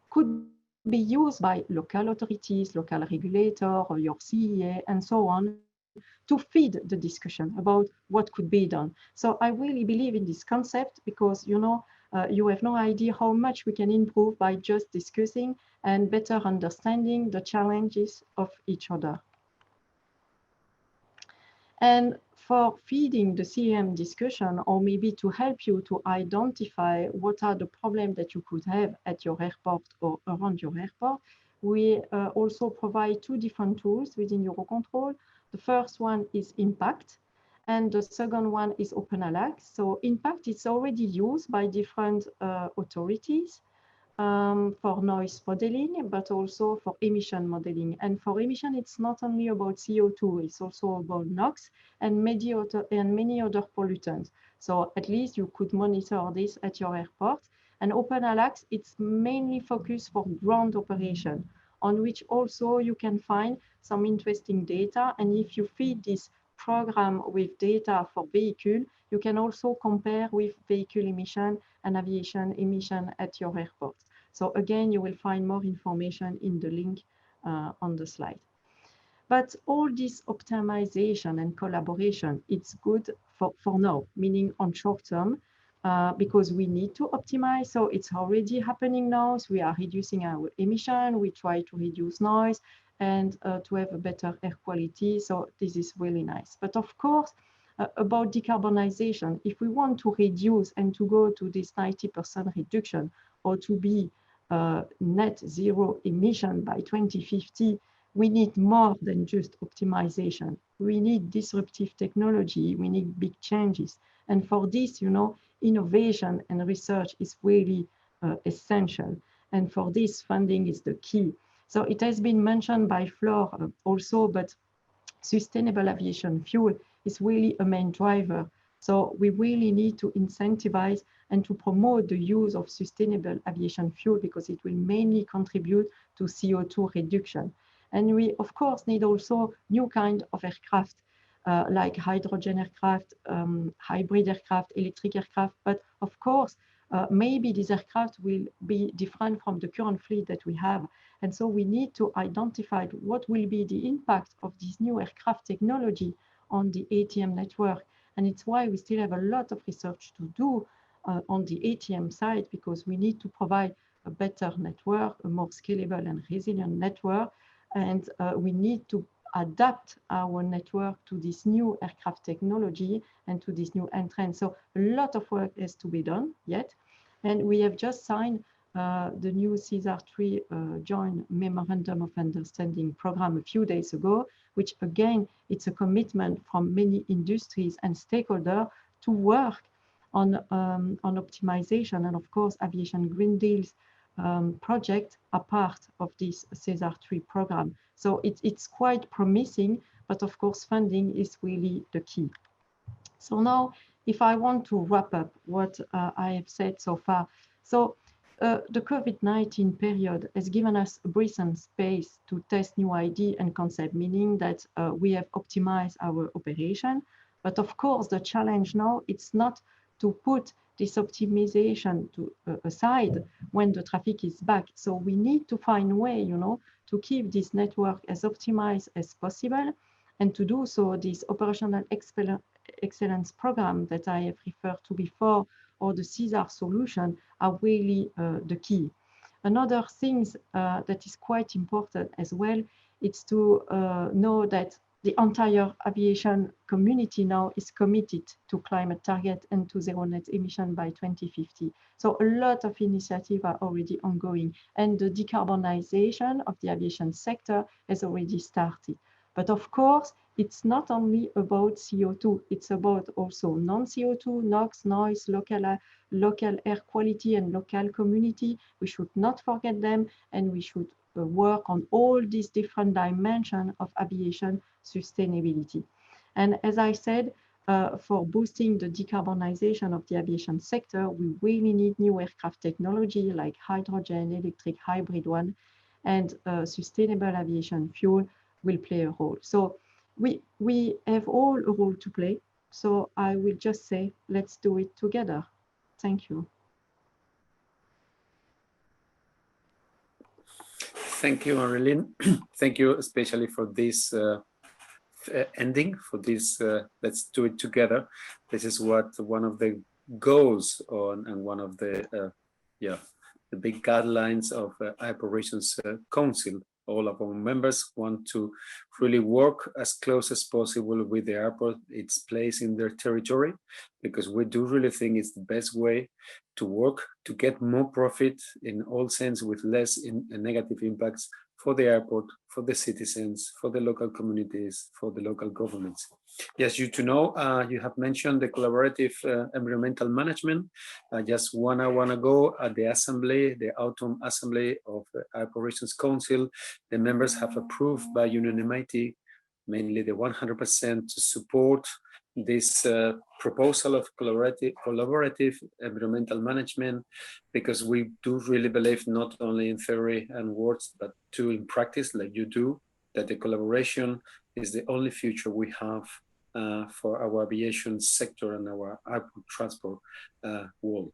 could be used by local authorities, local regulator, or your CEA, and so on, to feed the discussion about what could be done. So I really believe in this concept because, you know, you have no idea how much we can improve by just discussing and better understanding the challenges of each other. And for feeding the CM discussion, or maybe to help you to identify what are the problems that you could have at your airport or around your airport, we also provide two different tools within Eurocontrol. The first one is Impact, and the second one is OpenALAC. So Impact is already used by different authorities for noise modeling, but also for emission modeling. And for emission, it's not only about CO2, it's also about NOx and many other pollutants. So at least you could monitor this at your airport. And OpenALAC, it's mainly focused for ground operation, on which also you can find some interesting data. And if you feed this program with data for vehicle, you can also compare with vehicle emission and aviation emission at your airport. So again, you will find more information in the link on the slide. But all this optimization and collaboration, it's good for now, meaning on short term. because we need to optimize. So it's already happening now. So we are reducing our emission. We try to reduce noise and to have a better air quality. So this is really nice. But of course, about decarbonization, if we want to reduce and to go to this 90% reduction or to be net zero emission by 2050, we need more than just optimization. We need disruptive technology. We need big changes. And for this, you know, innovation and research is really essential. And for this, funding is the key. So it has been mentioned by Flor also, but sustainable aviation fuel is really a main driver. So we really need to incentivize and to promote the use of sustainable aviation fuel because it will mainly contribute to CO2 reduction. And we, of course, need also new kind of aircraft, like hydrogen aircraft, hybrid aircraft, electric aircraft. But of course, maybe these aircraft will be different from the current fleet that we have. And so we need to identify what will be the impact of this new aircraft technology on the ATM network. And it's why we still have a lot of research to do on the ATM side, because we need to provide a better network, a more scalable and resilient network. And we need to adapt our network to this new aircraft technology and to this new entrant. So a lot of work has to be done yet. And we have just signed the new CESAR-3 joint memorandum of understanding program a few days ago, which again, it's a commitment from many industries and stakeholders to work on optimization. And of course, Aviation Green Deals project are part of this CESAR-3 program. So it's quite promising, but of course, funding is really the key. So now, if I want to wrap up what I have said so far, so the COVID-19 period has given us a breathing space to test new ideas and concepts, meaning that we have optimized our operation. But of course, the challenge now, it's not to put this optimization aside when the traffic is back. So we need to find a way, you know, to keep this network as optimized as possible. And to do so, this operational excellence program that I have referred to before, or the CESAR solution, are really the key. Another thing that is quite important as well, is to know that the entire aviation community now is committed to climate target and to zero net emission by 2050. So a lot of initiatives are already ongoing, and the decarbonization of the aviation sector has already started. But of course, it's not only about CO2, it's about also non-CO2, NOx, noise, local air quality and local community. We should not forget them, and we should work on all these different dimensions of aviation sustainability. And as I said, for boosting the decarbonization of the aviation sector, we really need new aircraft technology like hydrogen, electric, hybrid one, and sustainable aviation fuel will play a role. So we have all a role to play. So I will just say, let's do it together. Thank you. Thank you, Marylin. Thank you especially for this ending, for this let's do it together. This is what one of the goals on, and one of the the big guidelines of Operations Council. All of our members want to really work as close as possible with the airport, its place in their territory, because we do really think it's the best way to work to get more profit in all sense, with less negative impacts for the airport, for the citizens, for the local communities, for the local governments. Yes, you to know, you have mentioned the collaborative environmental management. Just 1 hour ago at the assembly, the autumn assembly of the Operations Council, the members have approved by unanimity, mainly the 100%, to support this proposal of collaborative environmental management, because we do really believe, not only in theory and words, but too in practice, like you do, that the collaboration is the only future we have for our aviation sector and our airport transport world.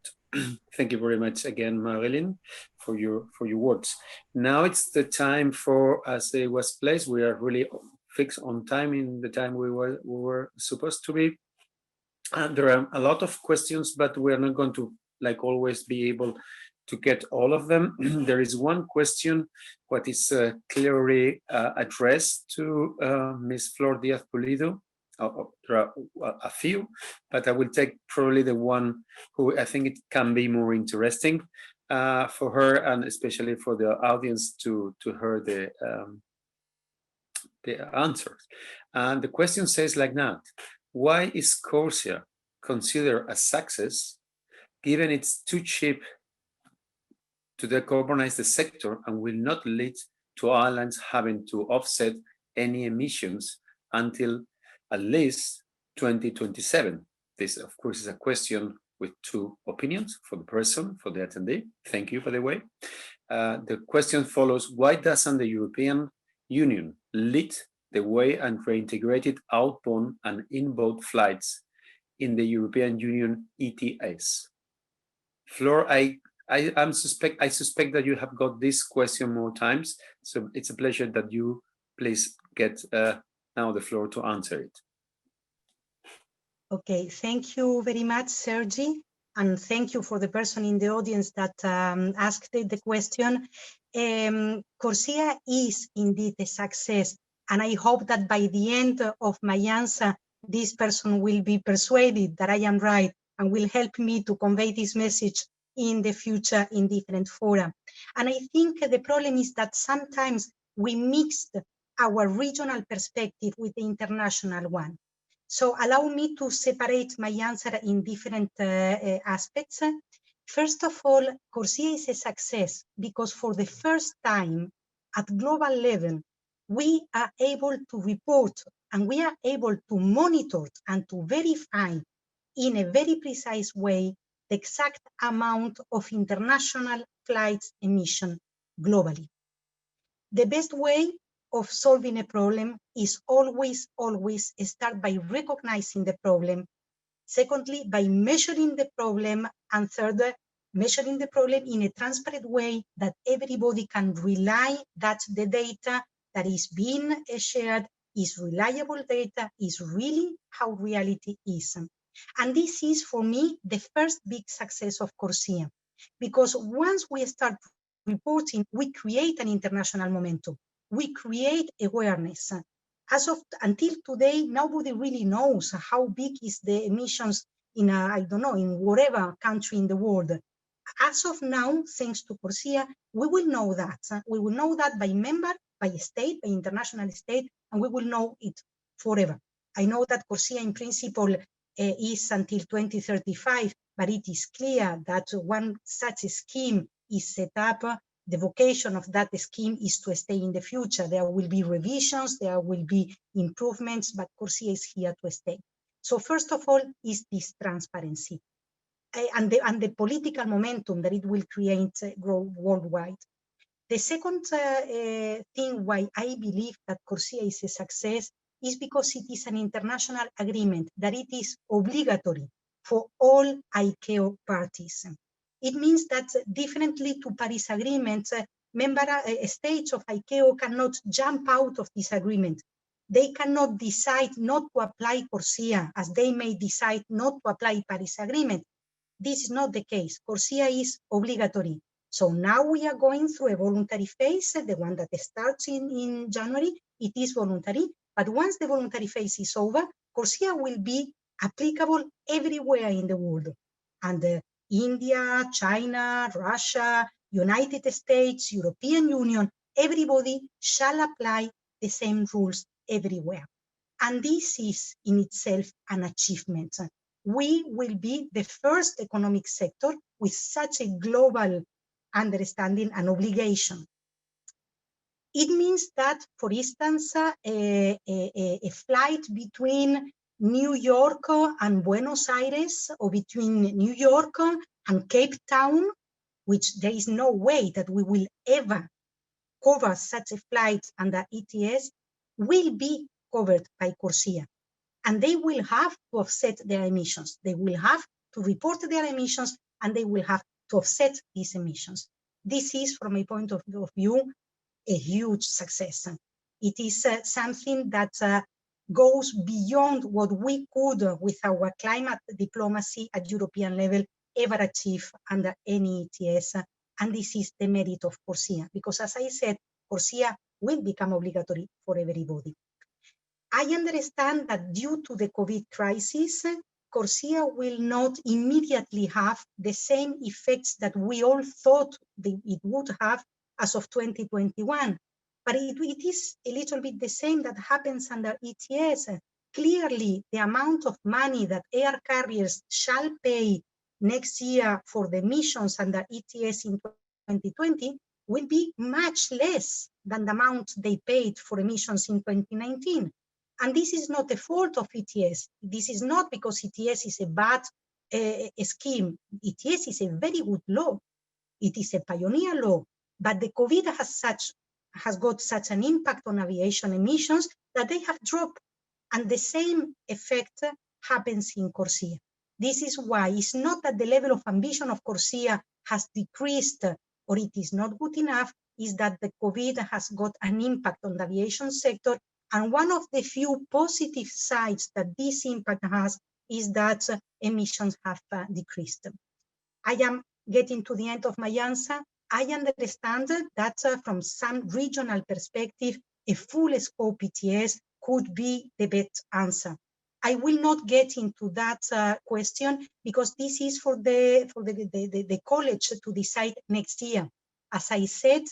Thank you very much again, Marylin, for your words. Now it's the time for, as it was placed, we are really fixed on time, in the time we were supposed to be. There are a lot of questions, but we're not going to, like always, be able to get all of them. There is one question what is clearly addressed to Ms. Flor Díaz Pulido. There are a few, but I will take probably the one who I think it can be more interesting for her, and especially for the audience to hear the answers. And the question says like that: why is Corsia considered a success given it's too cheap to decarbonize the sector and will not lead to airlines having to offset any emissions until at least 2027? This, of course, is a question with two opinions for the person, for the attendee. Thank you, by the way. The question follows: why doesn't the European Union lead the way and reintegrated outbound and inbound flights in the European Union ETS? Flor, I suspect that you have got this question more times, so it's a pleasure that you please get now the floor to answer it. Okay, thank you very much, Sergi, and thank you for the person in the audience that asked the question. Corsia is indeed a success, and I hope that by the end of my answer, this person will be persuaded that I am right and will help me to convey this message in the future in different fora. And I think the problem is that sometimes we mixed our regional perspective with the international one. So allow me to separate my answer in different aspects. First of all, Corsia is a success because for the first time at global level, we are able to report and we are able to monitor and to verify in a very precise way the exact amount of international flights emission globally. The best way of solving a problem is always start by recognizing the problem. Secondly, by measuring the problem. And third, measuring the problem in a transparent way that everybody can rely that the data that is being shared is reliable data, is really how reality is. And this is, for me, the first big success of Corsia, because once we start reporting, we create an international momentum. We create awareness. As of until today, nobody really knows how big is the emissions in, I don't know, in whatever country in the world. As of now, thanks to Corsia, we will know that. We will know that by member, by state, by international state, and we will know it forever. I know that Corsia in principle is until 2035, but it is clear that one such a scheme is set up. The vocation of that scheme is to stay in the future. There will be revisions, there will be improvements, but Corsia is here to stay. So first of all is this transparency and the political momentum that it will create worldwide. The second thing why I believe that Corsia is a success is because it is an international agreement, that it is obligatory for all ICAO parties. It means that differently to Paris Agreement, member states of ICAO cannot jump out of this agreement. They cannot decide not to apply Corsia as they may decide not to apply Paris Agreement. This is not the case. Corsia is obligatory. So now we are going through a voluntary phase, the one that starts in January. It is voluntary, but once the voluntary phase is over, Corsia will be applicable everywhere in the world. And India, China, Russia, United States, European Union, everybody shall apply the same rules everywhere. And this is in itself an achievement. We will be the first economic sector with such a global understanding and obligation. It means that, for instance, a flight between New York and Buenos Aires, or between New York and Cape Town, which there is no way that we will ever cover such a flight under ETS, will be covered by Corsia. And they will have to offset their emissions. They will have to report their emissions, and they will have to offset these emissions. This is, from my point of view, a huge success. It is something that goes beyond what we could, with our climate diplomacy at European level, ever achieve under any ETS. And this is the merit of CORSIA, because as I said, CORSIA will become obligatory for everybody. I understand that due to the COVID crisis, CORSIA will not immediately have the same effects that we all thought it would have as of 2021. But it is a little bit the same that happens under ETS. Clearly, the amount of money that air carriers shall pay next year for the emissions under ETS in 2020 will be much less than the amount they paid for emissions in 2019. And this is not the fault of ETS. This is not because ETS is a bad scheme. ETS is a very good law. It is a pioneer law, but the COVID has got such an impact on aviation emissions that they have dropped. And the same effect happens in CORSIA. This is why it's not that the level of ambition of CORSIA has decreased or it is not good enough, is that the COVID has got an impact on the aviation sector. And one of the few positive sides that this impact has is that emissions have decreased. I am getting to the end of my answer. I understand that from some regional perspective, a full scope ETS could be the best answer. I will not get into that question because this is for the college to decide next year. As I said,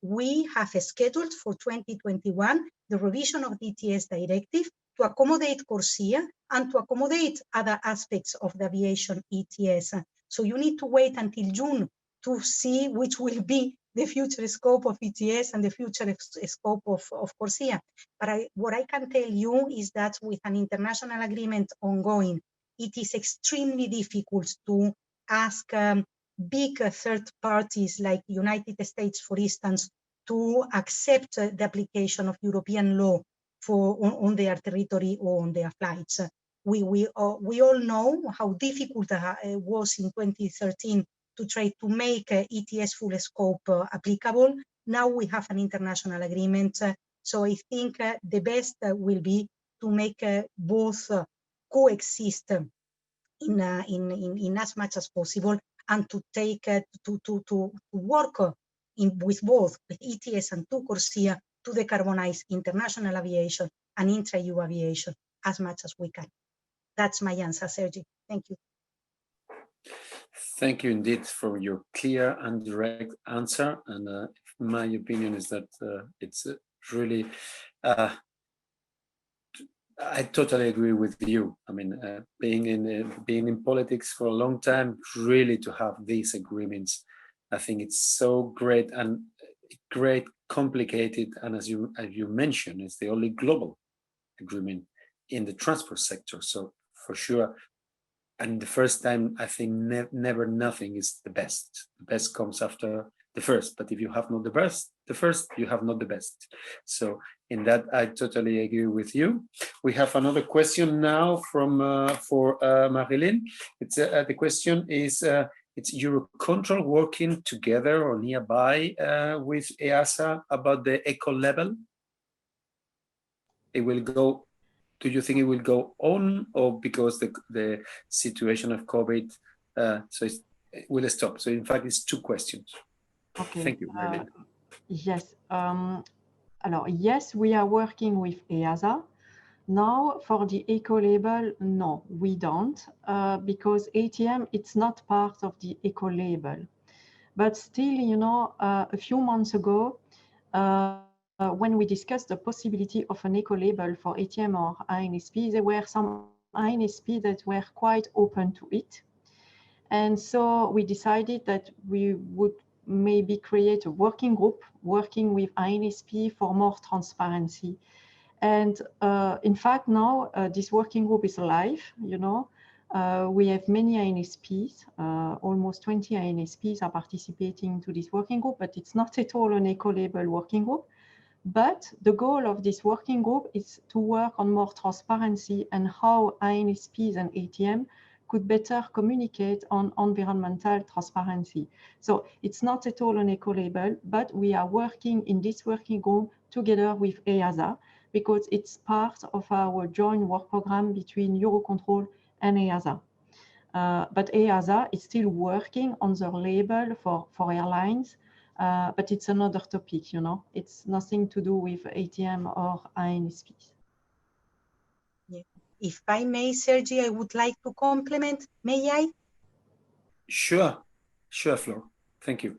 we have scheduled for 2021 the revision of the ETS directive to accommodate CORSIA and to accommodate other aspects of the aviation ETS. So you need to wait until June to see which will be the future scope of ETS and the future scope of CORSIA. But what I can tell you is that with an international agreement ongoing, it is extremely difficult to ask big third parties like the United States, for instance, to accept the application of European law on their territory or on their flights. We all know how difficult it was in 2013 to try to make ETS full scope applicable. Now we have an international agreement. So I think the best will be to make both coexist in as much as possible, and to take to work with both, with ETS and to CORSIA, to decarbonize international aviation and intra-EU aviation as much as we can. That's my answer, Sergi. Thank you. Thank you indeed for your clear and direct answer. And my opinion is that it's really, I totally agree with you. I mean, being in politics for a long time, really to have these agreements, I think it's so great and complicated. And as you mentioned, it's the only global agreement in the transport sector. So for sure. And the first time, I think never nothing is the best. The best comes after the first. But if you have not the first, you have not the best. So in that, I totally agree with you. We have another question now from for Marylin. It's the question is: it's Eurocontrol working together or nearby with EASA about the eco level? It will go. Do you think it will go on, or because the situation of COVID, so it will stop? So in fact, it's two questions. Okay. Thank you, Marylin. Yes. Yes, we are working with EASA. Now, for the eco label, no, we don't, because ATM, it's not part of the eco label. But still, you know, a few months ago, when we discussed the possibility of an eco label for ATM or INSP, there were some INSP that were quite open to it. And so we decided that we would maybe create a working group working with INSP for more transparency. And in fact, now this working group is live, you know. We have many INSPs, almost 20 INSPs are participating to this working group, but it's not at all an eco-label working group. But the goal of this working group is to work on more transparency and how INSPs and ATM could better communicate on environmental transparency. So it's not at all an eco-label, but we are working in this working group together with EASA because it's part of our joint work program between Eurocontrol and EASA. But EASA is still working on the label for airlines, but it's another topic, you know. It's nothing to do with ATM or INSPs. Yeah. If I may, Sergi, I would like to complement. May I? Sure, Flor. Thank you.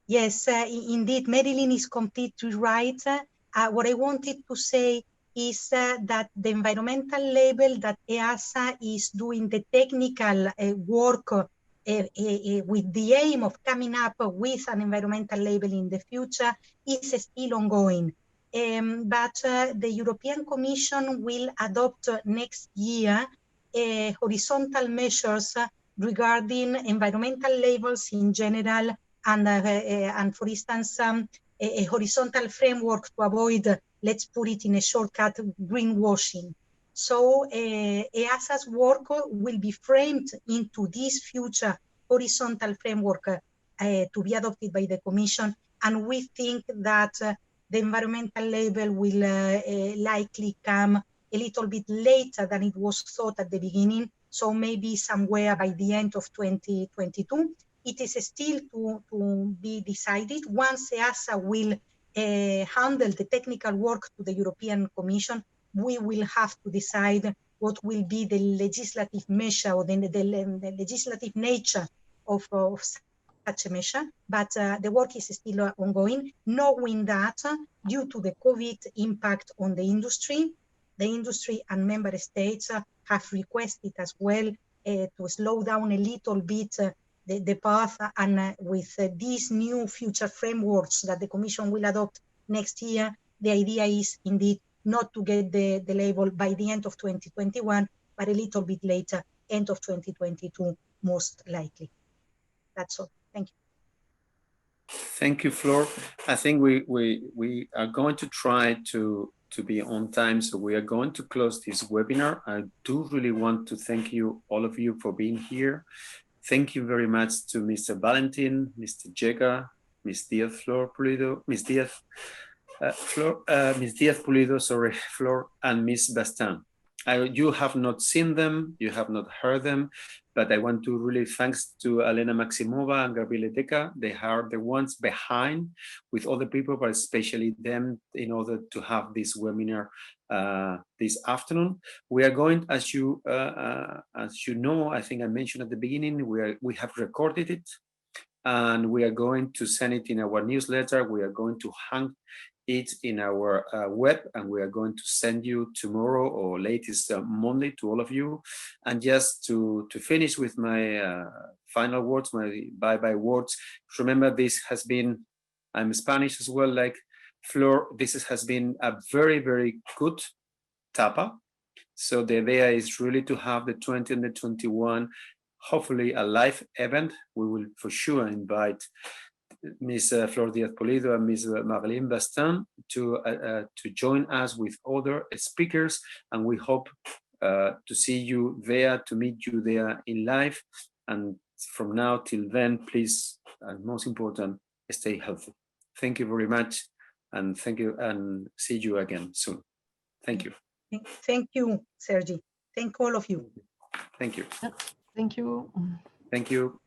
Yes, indeed, Marylin is completely right. What I wanted to say is that the environmental label that EASA is doing the technical work with the aim of coming up with an environmental label in the future is still ongoing. But the European Commission will adopt next year horizontal measures regarding environmental labels in general, and for instance, a horizontal framework to avoid, let's put it in a shortcut, greenwashing. So EASA's work will be framed into this future horizontal framework to be adopted by the Commission, and we think that the environmental label will likely come a little bit later than it was thought at the beginning, so maybe somewhere by the end of 2022. It is still to be decided. Once EASA will handle the technical work to the European Commission, we will have to decide what will be the legislative measure or the legislative nature of such a measure. But the work is still ongoing, knowing that due to the COVID impact on the industry and member states have requested as well to slow down a little bit the path, and with these new future frameworks that the Commission will adopt next year, the idea is indeed not to get the label by the end of 2021, but a little bit later, end of 2022, most likely. That's all. Thank you. Thank you, Flor. I think we are going to try to be on time, so we are going to close this webinar. I do really want to thank you, all of you, for being here. Thank you very much to Mr. Valentin, Mr. Jäger, Ms. Díaz, Flor, Pulido, Ms. Díaz, Ms. Díaz Pulido, sorry, Flor, and Ms. Bastin. You have not seen them, you have not heard them, but I want to really thanks to Elena Maximova and Gabriele Deca. They are the ones behind with other people, but especially them, in order to have this webinar this afternoon. We are going, as you know, I think I mentioned at the beginning, we have recorded it, and we are going to send it in our newsletter. We are going to hang it in our web, and we are going to send you tomorrow or latest Monday to all of you. And just to finish with my final words, my bye-bye words, remember this has been, I'm Spanish as well, like Flor, this has been a very, very good tapa. So the idea is really to have the 20 and the 21, hopefully a live event. We will for sure invite Ms. Flor Díaz Pulido and Ms. Marylin Bastin to join us with other speakers, and we hope to see you there, to meet you there in live. And from now till then, please, and most important, stay healthy. Thank you very much, and thank you, and see you again soon. Thank you. Thank you, Sergi. Thank all of you. Thank you. Thank you. Thank you.